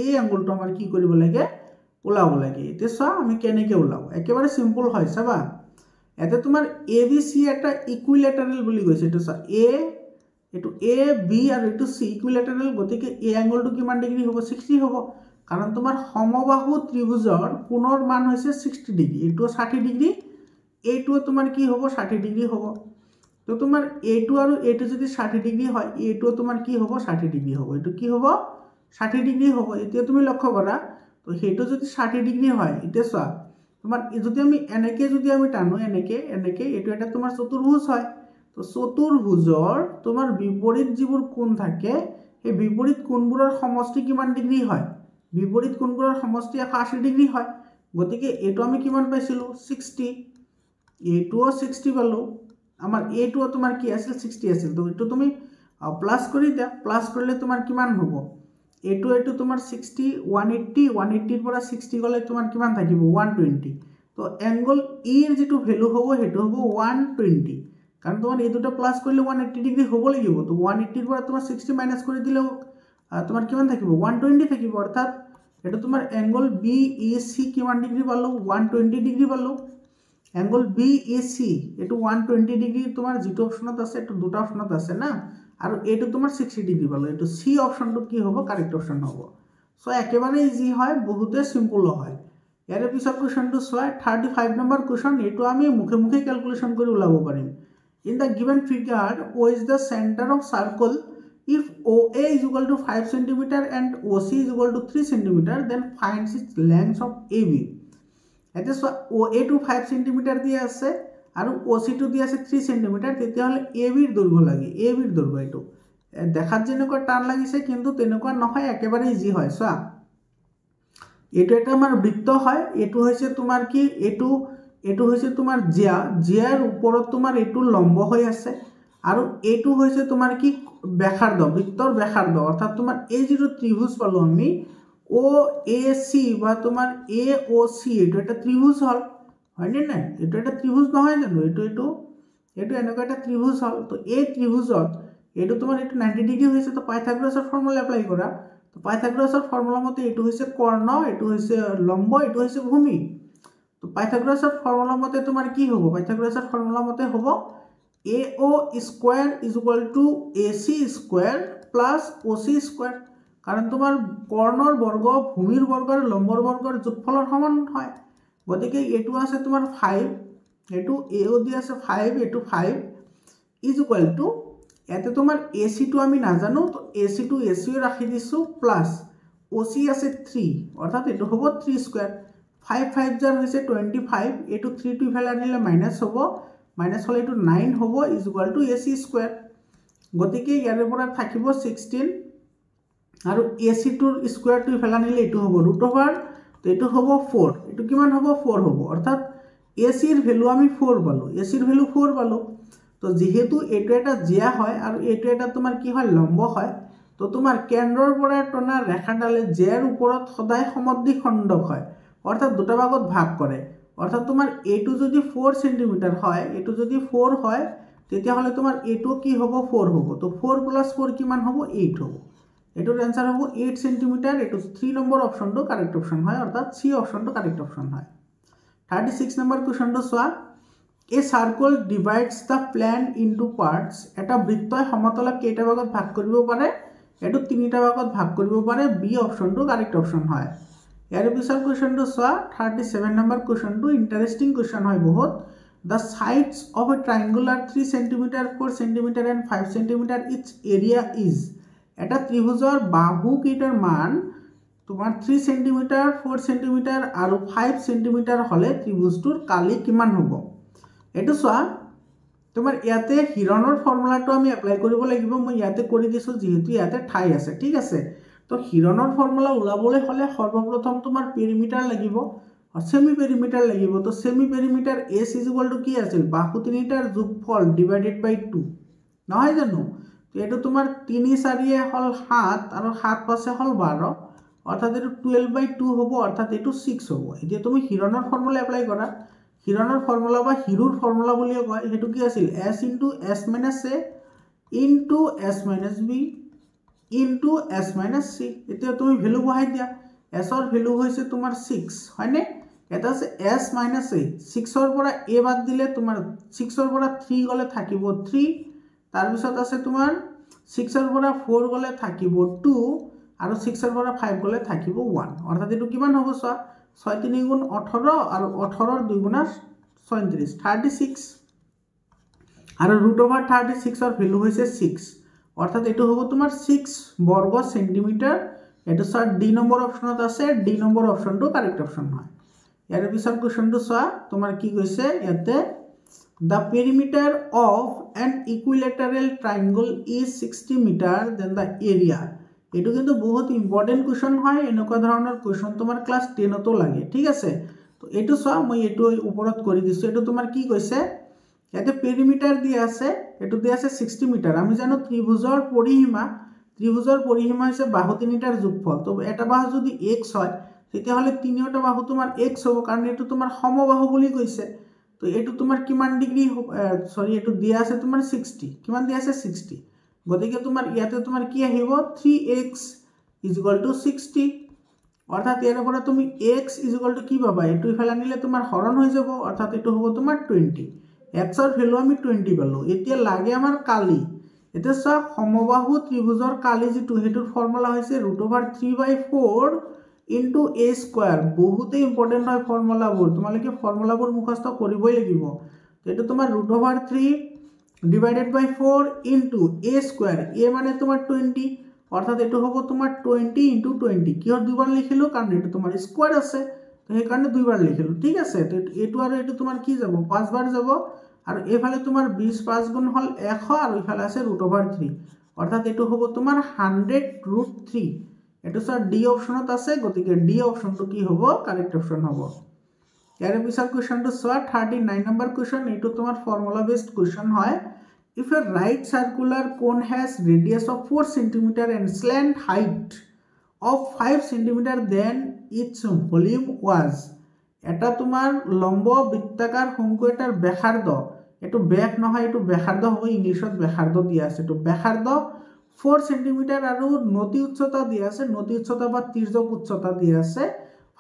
এই অ্যাঙ্গলটো আমাৰ কি কৰিব লাগে উলাব লাগে এতে চোৱা আমি কেনেকৈ উলাও একেবাৰে সিম্পল হয় চাবা এতে তোমাৰ ABC এটা ইকুইলেটাৰেল বুলি কৈছে এটো চোৱা এটো AB আৰু এটো C ইকুইলেটাৰেল গতিকে এই অ্যাঙ্গলটো কিমান ডিগ্ৰী হ'ব 60 হ'ব কাৰণ তোমাৰ সমবাহু ত্ৰিভুজৰ কোণৰ মান হৈছে 60 ডিগ্ৰী এটো 60 ডিগ্ৰী এটো তোমাৰ কি হ'ব 60 ডিগ্ৰী হ'ব তো তোমাৰ এটো আৰু এটো যদি 60 ডিগ্ৰী হয় এটো তোমাৰ কি হ'ব 60 ডিগ্ৰী হ'ব এটো কি হ'ব 60 ডিগ্ৰী হ'ব এতিয়া তুমি লক্ষ্য কৰা তো হেটো যদি 60 ডিগ্ৰী হয় এতিয়া চোৱা তোমাৰ যদি আমি এনেকে যদি আমি টানো এনেকে এটো এটা তোমাৰ চতুৰ্ভুজ হয় তো চতুৰ্ভুজৰ তোমাৰ বিপৰীত যিবোৰ কোণ থাকে এই বিপৰীত কোণবোৰৰ সমষ্টি কিমান ডিগ্ৰী হয় বিপৰীত কোণবোৰৰ সমষ্টি 180 ডিগ্ৰী হয় গতিকে এটো আমি কিমান পাইছিলো 60 এটোও 60 পালো আমাৰ এটো তোমাৰ কি আছিল 60 আছিল তো এটো তুমি প্লাস কৰি দিয়া প্লাস কৰিলে তোমাৰ কিমান হ'ব এটো তোমাৰ 60 180 ৰ পৰা 60 গলে তোমাৰ কিমান থাকিব 120 তো অ্যাঙ্গল ই এৰ যেটো ভ্যালু হ'ব হেটো হ'ব 120 কাৰণ তোমাৰ এই দুটো প্লাস কৰিলে 180 ডিগ্ৰী হ'ব লাগিব তো 180 ৰ পৰা তোমাৰ 60 মাইনাস কৰি দিলে তোমাৰ কিমান থাকিব 120 থাকিব অৰ্থাৎ এটা তোমাৰ অ্যাঙ্গল BEC কিমান ডিগ্ৰী পালো 120 ডিগ্ৰী পালো অ্যাঙ্গল BEC এটো 120 ডিগ্ৰী তোমাৰ যেটো অপচনত আছে এটো দুটা অপচনত আছে না আৰু এটো তোমাৰ 60 ডিগ্ৰী পালো এটো সি অপচনটো কি হ'ব কাৰেক্ট অপচন হ'ব সো একেবাৰে ইজি হয় বহুতে সিম্পল হয় ইয়াৰ পিছৰ কোৱেশ্চনটো চোৱা 35 নম্বৰ কোৱেশ্চন এটো আমি মুখে মুখে ক্যালকুলেশন কৰি উলাব পাৰিম in the given figure O is the center of circle if OA is equal to 5 cm and OC is equal to 3 cm then find its length of AB এতে so OA to 5 cm দিয়া আছে আৰু OC to দিয়া আছে 3 cm তেতিয়া হলে AB ৰ দৈৰ্ঘ্য লাগে AB ৰ দৈৰ্ঘ্য এটো দেখাত যেনেকৈ টান লাগিছে কিন্তু তেনেকুৱা নহয় একেবাৰে ইজি হয় চোৱা এটো এটা আমাৰ বৃত্ত হয় এটো হৈছে তোমাৰ কি এটো হৈছে তোমাৰ জিয়াৰ ওপৰত তোমাৰ এটো লম্ব হৈ আছে আৰু এটো হৈছে তোমাৰ কি ব্যাসাৰ্ধ বৃত্তৰ ব্যাসাৰ্ধ অৰ্থাৎ তোমাৰ এই যেটো ত্ৰিভুজ পালো আমি OAC বা তোমাৰ AOC এটো এটা ত্ৰিভুজ হল হয়নে না এটো এটা ত্ৰিভুজ নহয় জানো এটো এনেকুৱা এটা ত্ৰিভুজ হল তো এই ত্ৰিভুজত এটো তোমাৰ এটো 90 ডিগ্ৰী হৈছে তো পাইথাগোৰাছৰ ফৰ্মুলা এপ্লাই কৰা তো পাইথাগোৰাছৰ ফৰ্মুলা মতে এটো হৈছে কৰ্ণ এটো হৈছে লম্ব এটো হৈছে ভূমি তো পাইথাগোৰাছৰ ফৰ্মুলা মতে তোমাৰ কি হ'ব পাইথাগোৰাছৰ ফৰ্মুলা মতে হ'ব AO square is equal two AC square plus OC square কাৰণ তোমাৰ কৰ্ণৰ বৰ্গ ভূমিৰ বৰ্গ আৰু লম্বৰ বৰ্গৰ যোগফলৰ সমান হয় গতিকে এটো আছে তোমাৰ 5 এটো AO দি আছে 5 এটো 5 ইজ ইকুয়াল টু এতে তোমাৰ AC টো আমি নাজানো তো AC টো AC ৰাখি দিছো প্লাস OC আছে 3 অৰ্থাৎ এটো হ'ব 3 স্কয়াৰ 5 5 জাৰ হৈছে 25 এটো 3 টু ইফালে আনিলে মাইনাস হ'ব মাইনাস হলে এটো 9 হ'ব is equal two AC square গতিকে ইয়াৰ পৰা থাকিব 16 আৰু AC2 স্কোয়াৰটো ইফালে আনিলে এইটো হ'ব √, তো এইটো হ'ব 4, এইটো কিমান হ'ব 4 হ'ব, অৰ্থাৎ AC ৰ ভ্যালু আমি 4 পালো, AC ৰ ভ্যালু 4 পালো। তো যেহেতু এইটো এটা জিয়া হয় আৰু এইটো এটা তোমাৰ কি হয় লম্ব হয়, তো তোমাৰ কেন্দ্ৰৰ পৰা টনা ৰেখাডালে জেৰ ওপৰত সদায় সমদ্বিখণ্ডক হয়, অৰ্থাৎ দুটা ভাগত ভাগ কৰে। অৰ্থাৎ তোমাৰ এইটো যদি 4 সেন্টিমিটাৰ হয়, এইটো যদি 4 হয়, তেতিয়াহ'লে তোমাৰ এইটো কি হ'ব 4 হ'ব। তো 4 + 4 কিমান হ'ব 8 হ'ব। এটোৰ এনসাৰ হ'ব 8 সেন্টিমিটাৰ। এটো 3 নম্বৰ অপশনটো কাৰেক্ট অপশন হয়, অৰ্থাৎ সি অপশনটো কাৰেক্ট অপশন হয়। 36 নম্বৰ কোৱেশ্চনটো চোৱা, a circle divides the plane into parts. এটা বৃত্তই সমতলক কেইটা ভাগত ভাগ কৰিব পাৰে, এটো তিনিটা ভাগত ভাগ কৰিব পাৰে, বি অপশনটো কাৰেক্ট অপশন হয়। ইয়াৰ পিছৰ কোৱেশ্চনটো চোৱা, 37 নম্বৰ কোৱেশ্চনটো ইন্টাৰেস্টিং কোৱেশ্চন হয় বহুত। The sides of a triangle are 3 cm, 4 cm and 5 cm. Its area is। এটা ত্ৰিভুজৰ বাহু কেইটাৰ মান তোমাৰ 3 cm, 4 cm আৰু 5 cm হলে ত্ৰিভুজটোৰ কালি কিমান হ'ব। এটো চোৱা, তোমাৰ ইয়াতে হিৰণৰ ফৰ্মুলাটো আমি এপ্লাই কৰিব লাগিব। মই ইয়াতে কৰি দিছো যেহেতু ইয়াতে ঠাই আছে, ঠিক আছে। তো হিৰণৰ ফৰ্মুলা ওলাবলৈ হলে সৰ্বপ্ৰথম তোমাৰ পেৰিমিটাৰ লাগিব, সেমি পেৰিমিটাৰ লাগিব। তো সেমি পেৰিমিটাৰ S = কি আছিল, বাহু তিনিটাৰ যোগফল ডিভাইডেড বাই 2, নহয় জানো। তো এইটো তোমাৰ 3 4 হল 7 আৰু 7 5 হল 12, অর্থাৎ এইটো 12/2 হ'ব, অর্থাৎ এইটো 6 হ'ব। এতিয়া তুমি হিৰণৰ ফৰ্মুলা এপ্লাই কৰা, হিৰণৰ ফৰ্মুলা বা হিৰুৰ ফৰ্মুলা বুলিও কয়, হেতু কি আছিল S * S - A into S - B into S - C। এতিয়া তুমি ভ্যালু বহাই দিয়া, S ৰ ভ্যালু হৈছে তোমাৰ 6, হয়নে। এটা আছে S - A, 6 ৰ পৰা A বাদ দিলে তোমাৰ 6 ৰ পৰা 3 গলে থাকিব 3, তাৰ পিছত আছে তোমাৰ 6 ৰ পৰা 4 গলে থাকিব 2 আৰু 6 ৰ পৰা 5 গলে থাকিব 1, অৰ্থাৎ এইটো কিমান হ'ব চোৱা, 6 × 3 = 18 আৰু 18 ৰ 2 × 36 36 আৰু √36 ৰ ভ্যালু হৈছে 6, অৰ্থাৎ এইটো হ'ব তোমাৰ 6 বৰ্গ সেন্টিমিটাৰ। এটো স্যাৰ ডি নম্বৰ অপশনত আছে, ডি নম্বৰ অপশনটো কাৰেক্ট অপশন হয়। ইয়াৰ পিছৰ কোৱেশ্চনটো চোৱা, তোমাৰ কি কৈছে ইয়াতে, the perimeter of an equilateral triangle is 60 meter then the area। এইটো কিন্তু বহুত ইম্পৰ্টেন্ট কোৱেশ্চন হয়, এনেকুৱা ধৰণৰ কোৱেশ্চন তোমাৰ ক্লাস 10তো লাগে, ঠিক আছে। তো এইটো চোৱা, মই এইটো ওপৰত কৰি দিছো। এইটো তোমাৰ কি কৈছে, ইয়াতে পেৰিমিটাৰ দিয়া আছে, এইটো দিয়া আছে 60 মিটাৰ। আমি জানো ত্ৰিভুজৰ পৰিসীমা হৈছে বাহু তিনিটাৰ যোগফল। তো এটা বাহু যদি x হয়, তেতিয়াহ'লে তিনিওটা বাহু তোমাৰ x হ'ব, কাৰণ এইটো তোমাৰ সমবাহু বুলি কৈছে। তো এইটো তোমাৰ কিমান ডিগ্ৰী, সৰি এইটো দিয়া আছে তোমাৰ 60, কিমান দিয়া আছে 60, গতিকে তোমাৰ ইয়াতে তোমাৰ কি আহিব 3x = 60, অৰ্থাৎ ইয়াৰ পৰা তুমি x = কি পাবা, এইটো ইফালে আনিলে তোমাৰ হৰণ হৈ যাব, অৰ্থাৎ এইটো হ'ব তোমাৰ 20। x ৰ ভ্যালু আমি 20 পালো। এতিয়া লাগে আমাৰ কালি। এতিয়া চোৱা, সমবাহু ত্ৰিভুজৰ কালি যেটো হেতুৰ ফৰ্মুলা হৈছে √3/4 ইনটু a²। বহুতেই ইম্পৰ্টেন্ট হয় ফৰ্মুলাবোৰ, তোমালোকে ফৰ্মুলাবোৰ মুখস্থ কৰিবই লাগিব। এইটো তোমাৰ √3 divided by 4 into a², a মানে তোমাৰ 20, অৰ্থাৎ এইটো হ'ব তোমাৰ 20 × 20। কিহৰ দুইবাৰ লিখিলো, কাৰণ এইটো তোমাৰ স্কোয়াৰ আছে, তো সেই কাৰণে দুইবাৰ লিখিলো, ঠিক আছে। তো এইটো আৰু এইটো তোমাৰ কি যাব 5 বাৰ যাব, আৰু এইফালে তোমাৰ 20 5 গুণ হল 100, আৰু ইফালে আছে √3, অৰ্থাৎ এইটো হ'ব তোমাৰ 100√3। এইটো স্যার ডি অপশনত আছে, গতিকে ডি অপশনটো কি হ'ব কারেক্ট অপশন হ'ব। ইয়াৰ পিছৰ কোৱেশ্চনটো চোৱা, 39 নম্বৰ কোৱেশ্চন। এইটো তোমাৰ ফৰ্মুলা বেসড কোৱেশ্চন হয়। If a right circular cone has radius of 4 cm and slant height of 5 cm, then its volume was। এটা তোমাৰ লম্ব বৃত্তাকাৰ শংকু এটাৰ ব্যাসাৰ্ধ, এইটো ব্যাস নহয়, এইটো ব্যাসাৰ্ধ হ'ব, ইংলিছত ব্যাসাৰ্ধ দিয়া আছে। এইটো ব্যাসাৰ্ধ 4 cm আৰু নতি উচ্চতা দিয়া আছে, নতি উচ্চতা বা তিৰ্যক উচ্চতা দিয়া আছে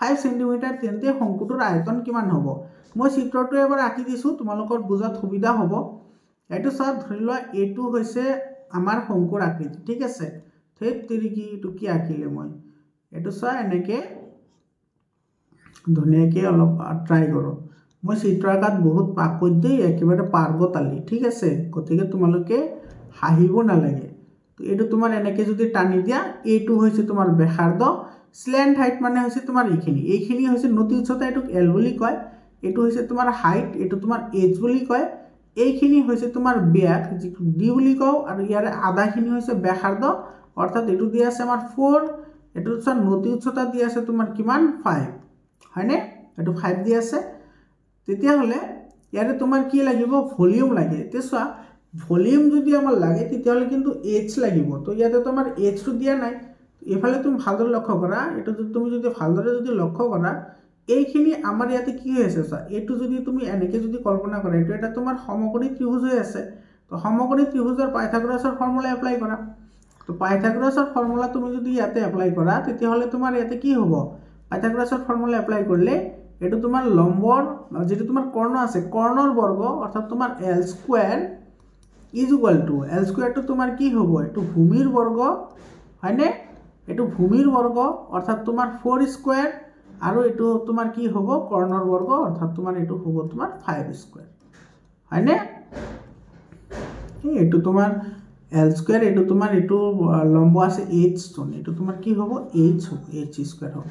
5 cm, তেন্তে শংকুটোৰ আয়তন কিমান হ'ব। মই চিত্ৰটো এবাৰ আঁকি দিছো, তোমালোকৰ বুজাত সুবিধা হ'ব। এইটো চোৱা, ধৰি লোৱা এইটো হৈছে আমাৰ শংকুৰ আকৃতি, ঠিক আছে। ঠিক তেৰিকি এইটো কি আঁকিলে মই, এইটো চোৱা এনেকে ধুনীয়াকে অলপ ট্ৰাই কৰো। মই চিত্ৰ আঁকাত বহুত পাকৈত দেই, একেবাৰে পাৰ্গতালী, ঠিক আছে, গতিকে তোমালোকে হাঁহিব নালাগে। তো এইটো তোমাৰ এনেকে যদি টানি দিয়া, এইটো হৈছে তোমাৰ ব্যাসাৰ্ধ, স্ল্যান্ট হাইট মানে হৈছে তোমাৰ এইখিনি হৈছে নতি উচ্চতা, এইটোক L বুলি কয়। এইটো হৈছে তোমাৰ হাইট, এইটো তোমাৰ H বুলি কয়। এইখিনি হৈছে তোমাৰ ব্যাস, যিটো D বুলি কওঁ, আৰু ইয়াৰে আধাখিনি হৈছে ব্যাসাৰ্ধ, অৰ্থাৎ এইটো দিয়া আছে আমাৰ 4 এইটো নতি উচ্চতা দিয়া আছে তোমাৰ কিমান 5 হয়নে এইটো 5 দিয়া আছে তেতিয়া হলে ইয়াৰে তোমাৰ কি লাগিব ভলিউম লাগে তে চোৱা ভলিউম যদি আমাৰ লাগে তেতিয়া হলে কিন্তু h লাগিব তো ইয়াতে তোমাৰ h টো দিয়া নাই এফালে তুমি ভালদৰে লক্ষ্য কৰা এটো তুমি যদি ভালদৰে যদি লক্ষ্য কৰা এইখিনি আমাৰ ইয়াতে কি হৈ আছে চোৱা এটো যদি তুমি এনেকে যদি কল্পনা কৰা এটো এটা তোমাৰ সমকোণী ত্ৰিভুজ হৈ আছে তো সমকোণী ত্ৰিভুজৰ পাইথাগোৰাছৰ ফৰ্মুলা এপ্লাই কৰা তো পাইথাগোৰাছৰ ফৰ্মুলা তুমি যদি ইয়াতে এপ্লাই কৰা তেতিয়া হলে তোমাৰ ইয়াতে কি হ'ব পাইথাগোৰাছৰ ফৰ্মুলা এপ্লাই কৰিলে এটো তোমাৰ লম্বৰ যেটো তোমাৰ কৰ্ণ আছে কৰ্ণৰ বৰ্গ অৰ্থাৎ তোমাৰ l square is equal two l square তো তোমাৰ কি হ'ব এটো ভূমিৰ বৰ্গ হয়নে এটো ভূমিৰ বৰ্গ অৰ্থাৎ তোমাৰ 4 স্কয়াৰ আৰু এটো তোমাৰ কি হ'ব কৰ্ণৰ বৰ্গ অৰ্থাৎ তোমাৰ এটো হ'ব তোমাৰ 5 স্কয়াৰ হয়নে এটো তোমাৰ l স্কয়াৰ এটো তোমাৰ এটো লম্ব আছে h টোন এটো তোমাৰ কি হ'ব h হ'ব h স্কয়াৰ হ'ব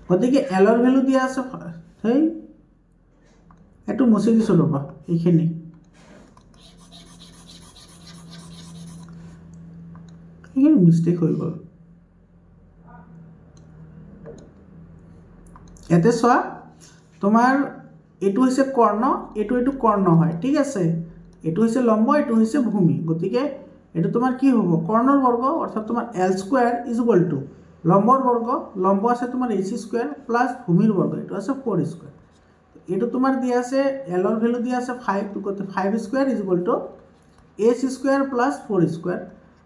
গতিকে l ৰ ভ্যালু দিয়া আছে হেই এটো মুছি দিছো ৰবা এইখিনি এইখিনি মিস্টেক হৈ গ'ল এতে চোৱা তোমাৰ এটো হৈছে কৰ্ণ এটো কৰ্ণ হয় ঠিক আছে এটো হৈছে লম্ব এটো হৈছে ভূমি গতিকে এটো তোমাৰ কি হ'ব কৰ্ণৰ বৰ্গ অৰ্থাৎ তোমাৰ l square is equal to লম্বৰ বৰ্গ লম্ব আছে তোমাৰ h স্কয়াৰ প্লাস ভূমিৰ বৰ্গ এটো আছে 4 স্কয়াৰ এটো তোমাৰ দিয়া আছে l ৰ ভ্যালু দিয়া আছে 5 তো কত 5 square is equal two h square plus 4 square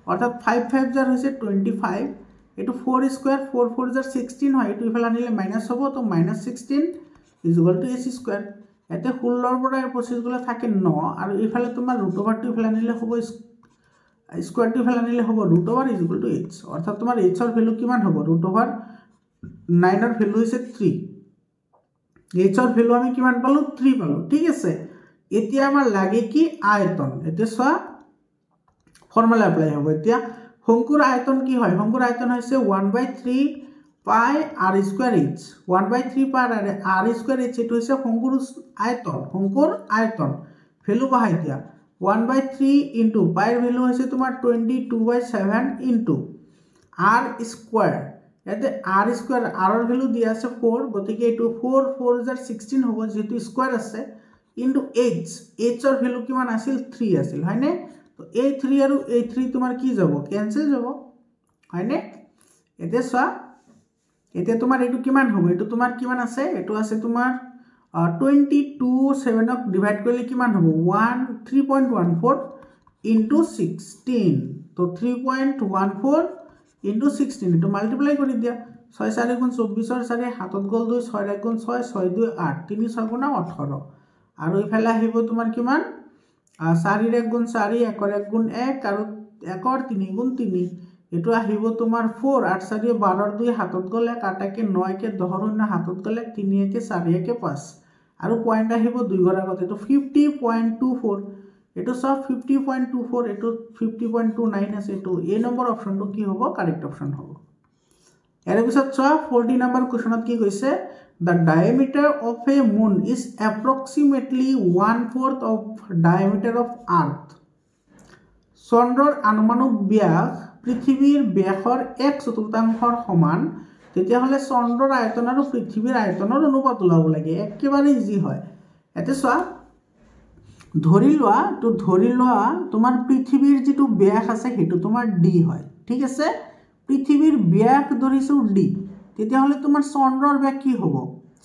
অৰ্থাৎ 5 5 যাৰ হৈছে 25 এটো 4 স্কয়াৰ 4 4 যাৰ 16 হয় এটো ইফালে আনিলে মাইনাস হ'ব তো -16 is equal two h square এতে 16 ৰ পৰা 25 গলে থাকে 9 আৰু ইফালে তোমাৰ ৰুট ওভাৰ টো ইফালে আনিলে হ'ব স্কয়াৰ টো ইফালে আনিলে হ'ব root over is equal two h অৰ্থাৎ তোমাৰ h ৰ ভ্যালু কিমান হ'ব ৰুট ওভাৰ 9 ৰ ভ্যালু হৈছে 3 h ৰ ভ্যালু আমি কিমান পালো 3 পালো ঠিক আছে এতিয়া আমাৰ লাগে কি আয়তন এতিয়া চোৱা ফৰ্মুলা এপ্লাই হ'ব এতিয়া শঙ্কুৰ আয়তন কি হয় শঙ্কুৰ আয়তন হৈছে 1/3 পাই r স্কয়াৰ h 1/3 পাই r স্কয়াৰ h এটো হৈছে শঙ্কুৰ আয়তন ভ্যালু বহাই দিয়া 1/3 ইনটু পাইৰ ভ্যালু হৈছে তোমাৰ 22/7 ইনটু r স্কয়াৰ এতে r স্কয়াৰ r ৰ ভ্যালু দিয়া আছে 4 গতিকে এটো 4 4 যাৰ 16 হ'ব যেটো স্কয়াৰ আছে ইনটু h ৰ ভ্যালু কিমান আছিল 3 আছিল হয়নে তো এই 3 আৰু এই 3 তোমাৰ কি যাব ক্যান্সেল যাব হয়নে এতে চোৱা এতে তোমাৰ এটো কিমান হ'ব এটো তোমাৰ কিমান আছে এটো আছে তোমাৰ 22 7 ক ডিভাইড কৰিলে কিমান হ'ব 3.14 ইনটু 16 তো 3.14 ইনটু 16 এটো মাল্টিপ্লাই কৰি দিয়া 6 4 গুণ 24 ৰ 4 হাতত গল 2 6 1 গুণ 6 6 2 8 3 6 গুণ 18 আৰু ইফালে আহিব তোমাৰ কিমান 4 1 গুণ 4 1 1 গুণ 1 আৰু 1 3 গুণ 3 এটো আহিব তোমাৰ 4 8 4 12 ৰ 2 হাতত গলে কাটাকে 9 কে 10 ৰ হাতত গলে 3 কে 4 কে 5 আৰু পয়েন্ট আহিব 2 গৰ আগত এটো 50.24 এটো সব 50.24 এটো 50.29 আছে এটো এ নম্বৰ অপশনটো কি হ'ব কাৰেক্ট অপশন হ'ব এৰ পিছত চোৱা 40 নম্বৰ কোৱেশ্চনত কি কৈছে the diameter of a moon is approximately 1/4 of diameter of earth চন্দ্ৰৰ আনুমানিক ব্যাস পৃথিৱীৰ ব্যাসৰ 1/4 সমান তেতিয়া হলে চন্দ্ৰৰ আয়তন আৰু পৃথিৱীৰ আয়তনৰ অনুপাত ওলাব লাগে একেবাৰে ইজি হয় এতে চোৱা ধৰি লোৱা তোমাৰ পৃথিৱীৰ যেটো ব্যাস আছে হেতু তোমাৰ d হয় ঠিক আছে পৃথিৱীৰ ব্যাস ধৰিছো d তেতিয়া হলে তোমাৰ চন্দ্ৰৰ ব্যাস কি হ'ব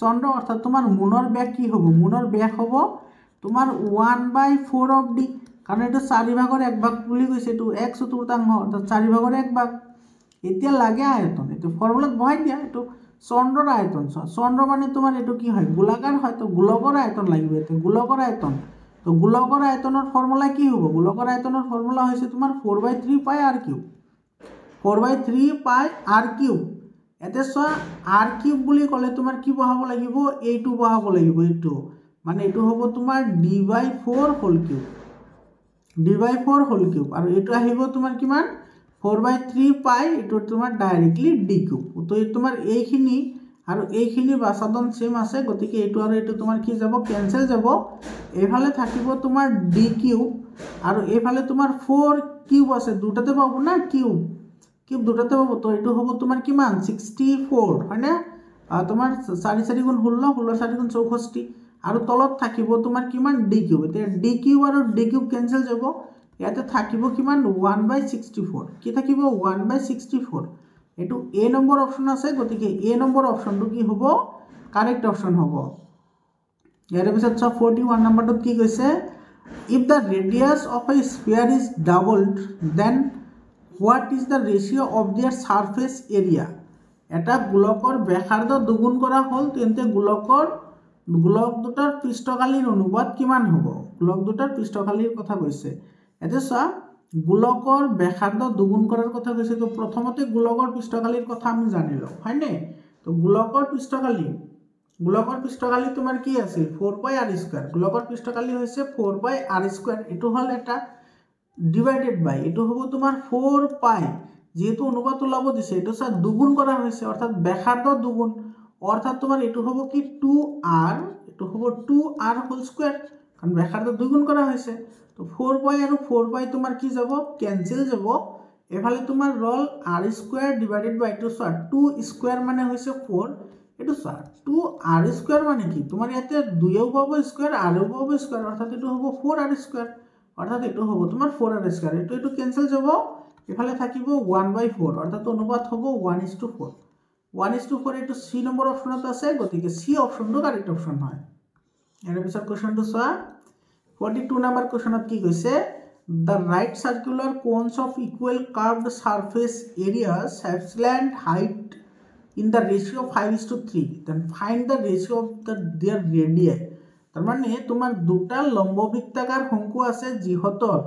চন্দ্ৰ অৰ্থাৎ তোমাৰ মুনৰ ব্যাস কি হ'ব মুনৰ ব্যাস হ'ব তোমাৰ 1/4 অফ d কাৰণ এটো 4 ভাগৰ 1 ভাগ বুলি কৈছে এটো 1/4 অৰ্থাৎ 4 ভাগৰ 1 ভাগ এতিয়া লাগে আয়তন এটো ফৰ্মুলাত বহাই দিয়া এটো চন্দ্ৰৰ আয়তন চন্দ্ৰ মানে তোমাৰ এটো কি হয় গোলাকাৰ হয় তো গোলকৰ আয়তন লাগিব এটো গোলকৰ আয়তন তো গোলকৰ আয়তনৰ ফৰ্মুলা কি হ'ব গোলকৰ আয়তনৰ ফৰ্মুলা হৈছে তোমাৰ 4/3 পাই r কিউব 4/3 পাই r কিউব এতে চোৱা r কিউব বুলি ক'লে তোমাৰ কি বহাব লাগিব এইটো বহাব লাগিব এইটো মানে এটো হ'ব তোমাৰ d/4 whole cube d/4 whole cube আৰু এটো আহিব তোমাৰ কিমান 4/3 পাই এটো তোমাৰ ডাইৰেক্টলি d কিউব তো এই তোমাৰ এইখিনি আৰু এইখিনি বাসাদন সেম আছে গতিকে এটো আৰু এটো তোমাৰ কি যাব ক্যান্সেল যাব এফালে থাকিব তোমাৰ d কিউব আৰু এফালে তোমাৰ 4 কিউব আছে দুটাতে পাবো না কিউব কিউব দুটাতে হ'ব তো এইটো হ'ব তোমাৰ কিমান 64 হয় না তোমাৰ 4 4 গুণ 16 16 4 গুণ 64 আৰু তলত থাকিব তোমাৰ কিমান d কিউব এতিয়া d কিউব আৰু d কিউব কেনসেল যাব ইয়াতে থাকিব কিমান 1/64 কি থাকিব 1/64 এটো a নম্বৰ অপচন আছে গতিকে a নম্বৰ অপচনটো কি হ'ব কাৰেক্ট অপচন হ'ব ইয়াৰ পিছত 41 নম্বৰটো কি কৈছে if the radius of a sphere is doubled then what is the ratio of their surface area এটা গোলকৰ ব্যাসাৰ্ধ দুগুণ কৰা হল তেন্তে গোলক দুটাৰ পৃষ্ঠকালীৰ অনুপাত কিমান হ'ব গোলক দুটাৰ পৃষ্ঠকালীৰ কথা কৈছে এতে চা গোলকৰ ব্যাসাৰ্ধ দুগুণ কৰাৰ কথা কৈছে তো প্ৰথমতে গোলকৰ পৃষ্ঠকালীৰ কথা আমি জানিলো হয়নে তো গোলকৰ পৃষ্ঠকালী তোমাৰ কি আছিল 4πr² গোলকৰ পৃষ্ঠকালী হৈছে 4πr² এটো হল এটা ডিভাইডেড বাই এটো হ'ব তোমাৰ 4π যেহেতু অনুপাত ওলাব দিছে এটো সা দুগুণ করা হয়েছে অর্থাৎ ব্যাসার্ধ দুগুণ অর্থাৎ তোমার এটো হ'ব কি 2r এটো হ'ব 2r হোল স্কয়ার কারণ ব্যাসার্ধ দুগুণ করা হয়েছে তো 4π আৰু 4π তোমার কি যাব ক্যান্সেল যাব এফালে তোমার রল r² ডিভাইডেড বাই 2 সা 2 স্কয়ার মানে হইছে 4 এটো সা 2r² মানে কি তোমার ইয়াতে 2 পাবো স্কয়ার r পাবো স্কয়ার অর্থাৎ এটো হ'ব 4r² অর্থাৎ এটো হ'ব তোমার 4r² এটো ক্যান্সেল যাব এফালে থাকিব 1/4 অর্থাৎ অনুপাত হ'ব 1:4 1:4 এটো সি নম্বৰ অপচনত আছে গতিকে সি অপচনটো কাৰেক্ট অপচন হয় এৰ পিছত কোশ্চনটো চোৱা 42 নম্বৰ কোশ্চনত কি কৈছে the right circular cones of equal curved surface areas have slant height in the ratio 5:3 then find the ratio of their radii তার মানে তোমার দুটা লম্ববৃত্তাকার শঙ্কু আছে যিহতৰ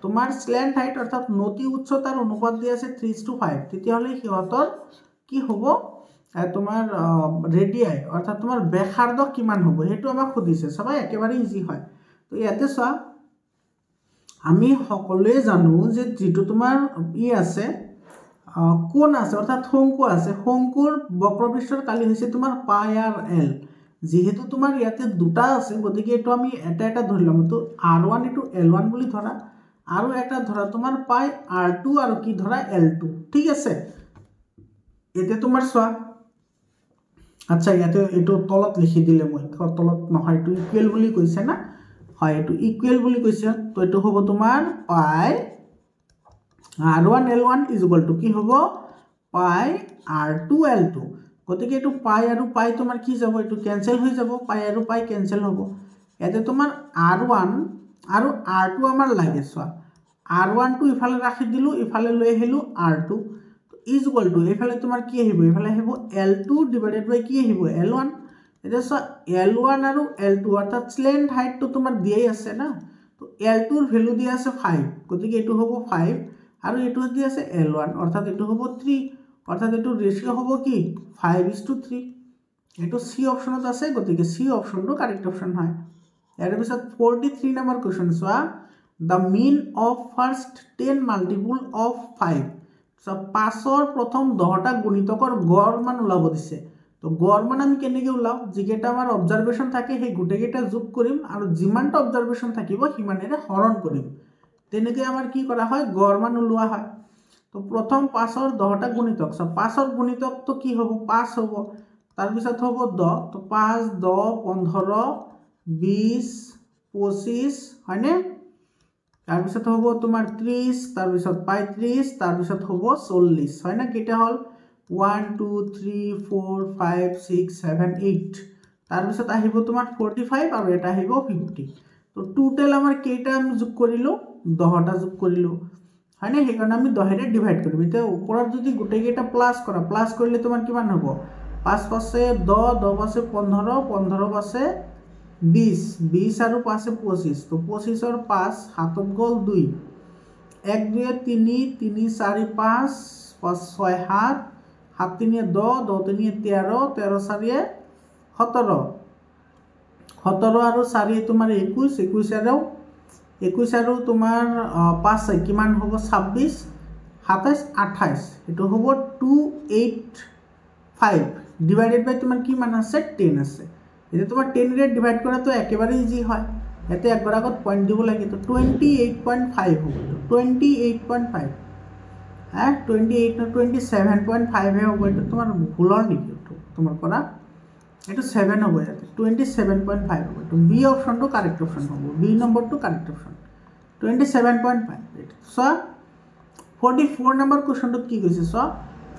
তোমাৰ স্ল্যান্ট হাইট অৰ্থাৎ নতি উচ্চতাৰ অনুপাত দিয়ে আছে 3:5 তেতিয়া হলে হিহতৰ কি হ'ব তোমার রেডিয়াই অর্থাৎ তোমার ব্যাসার্ধ কিমান হ'ব হেতু আমাক খুদিছে সবাই একেবারে ইজি হয় তো ইয়াতে চা আমি সকলোৱে জানো যে যেটো তোমাৰ ই আছে কোণ আছে অৰ্থাৎ শঙ্কু আছে শঙ্কুৰ বক্ৰপৃষ্ঠৰ কালি হৈছে তোমাৰ পাই আৰ এল যেহেতু তোমাৰ ইয়াতে দুটা আছে গতিকে এটো আমি এটা ধৰিলাম তো r1 এটো l1 বুলি ধৰা আৰু এটা ধৰা তোমাৰ পাই r2 আৰু কি ধৰা l2 ঠিক আছে এতে তোমাৰ সোৱা আচ্ছা ইয়াতে এটো তলত লিখি দিলে মই তলত নহয় এটো ইকুৱেল বুলি কৈছে না হয় এটো ইকুৱেল বুলি কৈছে তো এটো হ'ব তোমাৰ পাই r1 l1 কি হ'ব পাই r2 l2 গতিকে এটো পাই আৰু পাই তোমাৰ কি যাব এটো ক্যান্সেল হৈ যাব পাই আৰু পাই ক্যান্সেল হ'ব এতে তোমাৰ r1 আৰু r2 আমাৰ লাগে সোৱা r1 টো ইফালে ৰাখি দিলু ইফালে লৈ আহিলু r2 ইজ ইকুয়াল টু এফালে তোমার কি আহিব এফালে আহিব l2 ডিভাইডেড বাই কি আহিব l1 এটা সো l1 আৰু l2 অর্থাৎ স্ল্যান্ট হাইট তো তোমার দিয়েই আছে না তো l2 এর ভ্যালু দিয়া আছে 5 গতিকে এটো হ'ব 5 আৰু এটো দিয়া আছে l1 অর্থাৎ এটো হ'ব 3 অর্থাৎ এটো রেশিও হ'ব কি 5:3 এটো সি অপশনত আছে গতিকে সি অপশনটো কারেক্ট অপশন হয় এর পিছত 43 নম্বৰ কোশ্চন সোৱা the mean of first 10 multiple of 5 so 5 ৰ প্ৰথম 10টা গুণিতকৰ গড় মান ওলাব দিছে তো গড় মান আমি কেনেকৈ ওলাও যেটা আমাৰ অবজাৰভেশন থাকে সেই গুটেকেটা যোগ কৰিম আৰু যিমানটা অবজাৰভেশন থাকিব হিমানেৰে হৰণ কৰিম তেনেকৈ আমাৰ কি কৰা হয় গড় মান ওলোৱা হয় তো প্ৰথম 5 ৰ 10টা গুণিতক so 5 ৰ গুণিতক তো কি হ'ব 5 হ'ব তাৰ পিছত হ'ব 10 তো 5 10 15 20 25 হয়নে তাৰ পিছত হ'ব তোমাৰ 30 তাৰ পিছত 35 তাৰ পিছত হ'ব 40 হয় না কেটা হল 1 2 3 4 5 6 7 8 তাৰ পিছত আহিব তোমাৰ 45 আৰু এটা আহিব 50 তো টোটাল আমাৰ কেটা আমি যোগ কৰিলো 10টা যোগ কৰিলো হয় না হেকাৰণে আমি 10 ৰে ডিভাইড কৰিম এটা ওপৰত যদি গুটে কেটা প্লাস কৰা প্লাস কৰিলে তোমাৰ কিমান হ'ব 5 পাছে 10 10 পাছে 15 15 পাছে 20 20 আৰু 5 25 তো 25 ৰ 5 হাতত গল 2 1 2 3 3 4 5 5 6 7 7 3 10 10 3 13 13 4 17 17 আৰু 4 তোমাৰ 21 21 আৰু তোমাৰ 5 কিমান হ'ব 26 27 28 এটো হ'ব 285 ডিভাইডেড বাই তোমাৰ কি মান আছে 10 আছে এটা তোমার 10 রে ডিভাইড করা তো একেবারে ইজি হয় এতে একবার আগত পয়েন্ট দিব লাগে তো 28.5 হবে 28.5 28 না 27.5 হে হ'ব এইটো তোমাৰ ভুলৰ নেকি তোমাৰ পৰা এইটো 7 হ'ব ইয়াতে 27.5 হ'ব এইটো বি অপশ্যনটো কাৰেক্ট অপশ্যন হ'ব বি নম্বৰটো কাৰেক্ট অপশ্যন 27.5 এইটো সো 44 নম্বৰ কোৱেশ্চনটো কি কৈছে so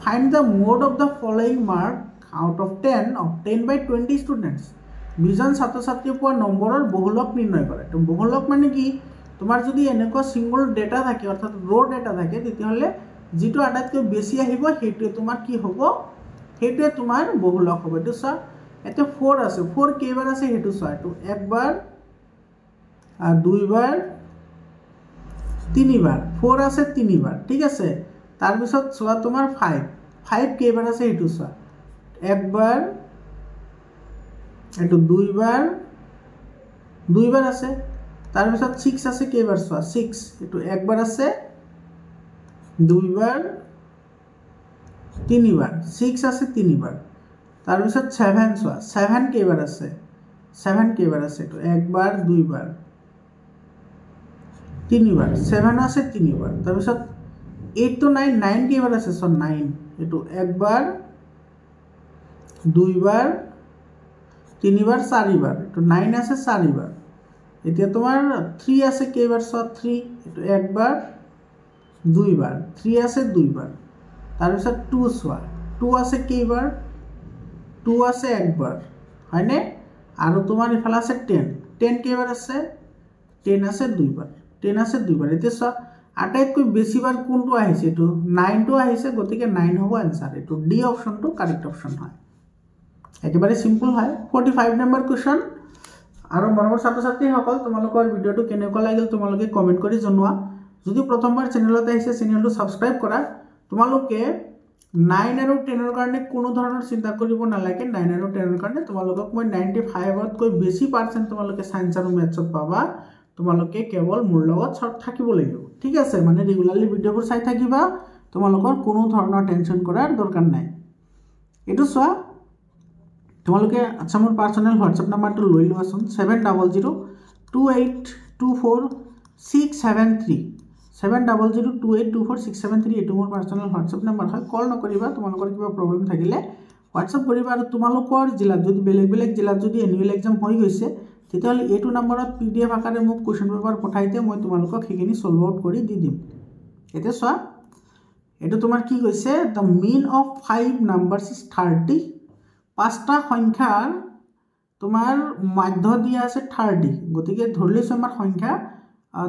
find the mode of the following mark out of 10 obtained by 20 students 20 জন ছাত্ৰ ছাত্ৰীয়ে পোৱা নম্বৰৰ বহুলক নিৰ্ণয় কৰে তো বহুলক মানে কি তোমাৰ যদি এনেকুৱা সিঙ্গল ডেটা থাকে অৰ্থাৎ ৰ ডেটা থাকে তেতিয়াহলে যেটো আটাইতকৈ বেছি আহিব হেইটো তোমাৰ কি হ'ব হেইটো তোমাৰ বহুলক হ'ব এটো সা এতে 4 আছে 4 কেইবাৰ আছে হেতু সা এটো একবাৰ দুইবাৰ তিনিবাৰ 4 আছে তিনিবাৰ ঠিক আছে তাৰ পিছত সোৱা তোমাৰ 5 কেইবাৰ আছে হেতু সা একবাৰ এটো দুইবাৰ আছে তাৰ পিছত 6 আছে কেইবাৰ সোৱা 6 এটো একবাৰ আছে দুইবাৰ তিনিবাৰ 6 আছে তিনিবাৰ তাৰ পিছত 7 সোৱা 7 কেইবাৰ আছে এটো একবাৰ দুইবাৰ তিনিবাৰ 7 আছে তিনিবাৰ তাৰ পিছত 8 to 9 কেইবাৰ আছে সো 9 এটো একবাৰ দুইবাৰ তিনিবাৰ চাৰিবাৰ এটো 9 আছে চাৰিবাৰ এতিয়া তোমাৰ 3 আছে কেইবাৰ সো 3 এটো একবাৰ দুইবাৰ 3 আছে দুইবাৰ তাৰ পিছত 2 সোৱা 2 আছে কেইবাৰ 2 আছে একবাৰ হয়নে আৰু তোমাৰ ইফালে আছে 10 কেইবাৰ আছে 10 আছে দুইবাৰ এতিয়া সো আটাইতকৈ বেছিবাৰ কোনটো আহিছে এটো 9 টো আহিছে গতিকে 9 হ'ব आंसर এটো ডি অপচনটো কাৰেক্ট অপচন হয় একেবাৰে সিম্পল হয় 45 নম্বৰ কোৱেশ্চন আৰু মৰমৰ ছাত্ৰ ছাত্ৰী সকল তোমালোকৰ ভিডিওটো কেনেকুৱা লাগিল তোমালোকে কমেন্ট কৰি জনোৱা যদি প্ৰথমবাৰ চেনেলত আহিছে চেনেলটো সাবস্ক্ৰাইব কৰা তোমালোকে 9 আৰু 10 ৰ কাৰণে কোনো ধৰণৰ চিন্তা কৰিব নালাগে 9 আৰু 10 ৰ কাৰণে তোমালোকক মই 95 তকৈ বেছি পাৰ্চেন্ট তোমালোকে সায়েন্স আৰু মেথছত পাবা তোমালোকে কেৱল মোৰ লগত সব থাকিব লাগিব ঠিক আছে মানে ৰেগুলাৰলি ভিডিওবোৰ চাই থাকিবা তোমালোকৰ কোনো ধৰণৰ টেনচন কৰাৰ দৰকাৰ নাই এটো সোৱা তোমালোকে আচ্ছা মোৰ পাৰ্সোনাল WhatsApp নাম্বাৰটো লৈ লোৱাছোন 7002424673 7002824673 এটো মোৰ পাৰ্সোনাল WhatsApp নাম্বাৰ হয় কল নকৰিবা তোমালোকৰ কিবা প্ৰবলেম থাকিলে WhatsApp কৰিবা আৰু তোমালোকৰ জিলাত যদি বেলেগ জিলাত যদি এনুৱেল এক্সাম হৈ গৈছে তেতিয়াহলে এটো নম্বৰত PDF আকাৰে মোক কোৱেশ্চন পেপাৰ পঠাইতে মই তোমালোকক হেখিনি সলভ আউট কৰি দি দিম এতে সোৱা এটো তোমাৰ কি কৈছে the mean of 5 numbers is 30 পাঁচটা সংখ্যাৰ তোমাৰ মধ্য দিয়া আছে 30 গতিকে ধৰিলেছ আমাৰ সংখ্যা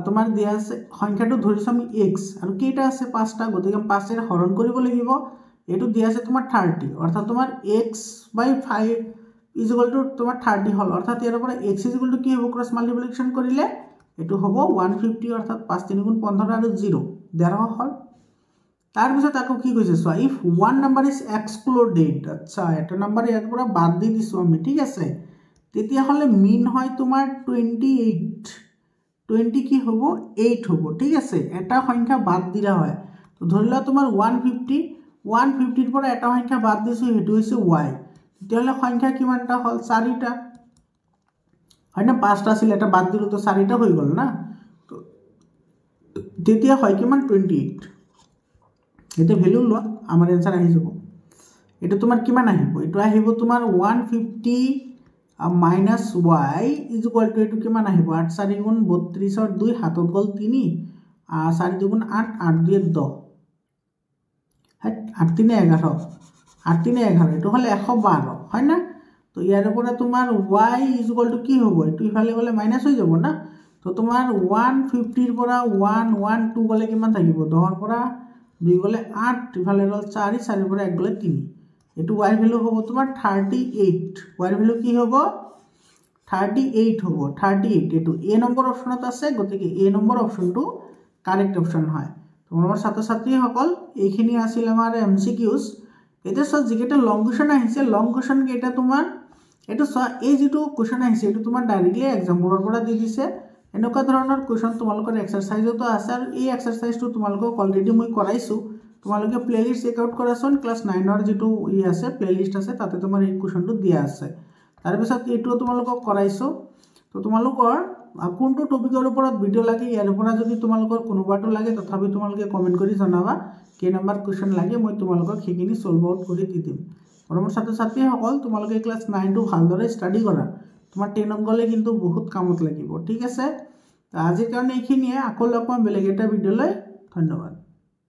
তোমাৰ দিয়া আছে সংখ্যাটো ধৰিছ আমি x আৰু কেইটা আছে পাঁচটা গতিকে 5 এৰ হৰণ কৰিব লাগিব এটো দিয়া আছে তোমাৰ 30 অৰ্থাৎ তোমাৰ x by 5 is equal to তোমার 30 হল অর্থাৎ এর উপরে x is equal to কি হবে ক্রস মাল্টিপ্লিকেশন করিলে এটো হবে 150 অর্থাৎ 5 3 গুণ 15 আৰু 0 11 হল তার পিছত আকো কি কইছে so if one number is excluded আচ্ছা এটা নাম্বার এর পুরা বাদ দি দিছো আমি ঠিক আছে তেতিয়া হলে মিন হয় তোমার 20 কি হবো 8 হবো ঠিক আছে এটা সংখ্যা বাদ দিলা হয় তো ধরিলা তোমার 150 এর পরে এটা সংখ্যা বাদ দিছো হেতু হইছে y তেতিয়াহলে সংখ্যা কিমানটা হল 4টা হয়না 5টা ছিল এটা বাদ দিলো তো 4টা হৈ গল না তো তেতিয়া হয় কিমান 28 এটা ভ্যালু ল আমাৰ आंसर আহি যাব এটা তোমাৰ কিমান আহিব এটা আহিব তোমাৰ 150 minus y is equal to এটো কিমান আহিব 8 4 গুণ 32 और 2 হাতত গল 3 4 2 গুণ 8 8 2 10 8 3 11 8 3 11 এটো হলে 112 হয় না তো ইয়াৰ পৰা তোমাৰ y is equal to কি হ'ব এটো ইফালে গলে মাইনাস হৈ যাব না তো তোমাৰ 150 এৰ পৰা 112 গলে কিমান থাকিব 10 এৰ পৰা 2 গলে 8 ইফালে গল 4 4 এৰ পৰা 1 গলে 3 এটো y ভ্যালু হ'ব তোমাৰ 38 y ভ্যালু কি হ'ব 38 হ'ব 38 এটো a নম্বৰ অপচনত আছে গতিকে a নম্বৰ অপচনটো কাৰেক্ট অপচন হয় তোমালোকৰ ছাত্ৰ ছাত্ৰী সকল এইখিনি আছিল আমাৰ MCQs এটা সব যেটা লং কোশ্চেন আহিছে লং কোশ্চেন কেটা তোমাৰ এটো এই যেটো কোশ্চেন আহিছে এটো তোমাৰ ডাইৰেক্টলি এক্সাম্পলৰ পৰা দি দিছে এনেকুৱা ধৰণৰ কোশ্চেন তোমালোকৰ এক্সাৰসাইজতো আছে আৰু এই এক্সাৰসাইজটো তোমালোকক অলৰেডি মই কৰাইছো তোমালোকে প্লেলিস্ট চেক আউট কৰাছোন ক্লাস 9 ৰ যেটো ই আছে প্লেলিস্ট আছে তাতে তোমাৰ এই কোশ্চেনটো দিয়া আছে তাৰ পিছত এটো তোমালোকক কৰাইছো তো তোমালোকৰ কোনটো টপিকৰ ওপৰত ভিডিঅ' লাগে ইয়াৰ পৰা যদি তোমালোকৰ কোনোবাটো লাগে তথাপি তোমালোকে কমেণ্ট কৰি জনাবা কেই নম্বৰ কুৱেশ্যন লাগে মই তোমালোকক সেইখিনি সলভ আউট কৰি দি দিম। আৰু মোৰ ছাত্ৰ ছাত্ৰীসকল তোমালোকে ক্লাছ 9টো ভালদৰে ষ্টাডি কৰা, তোমাৰ 10ত গ'লে কিন্তু বহুত কামত লাগিব। ঠিক আছে, আজিৰ কাৰণে এইখিনিয়ে, আকৌ লগ পাম বেলেগ এটা ভিডিঅ'লৈ। ধন্যবাদ।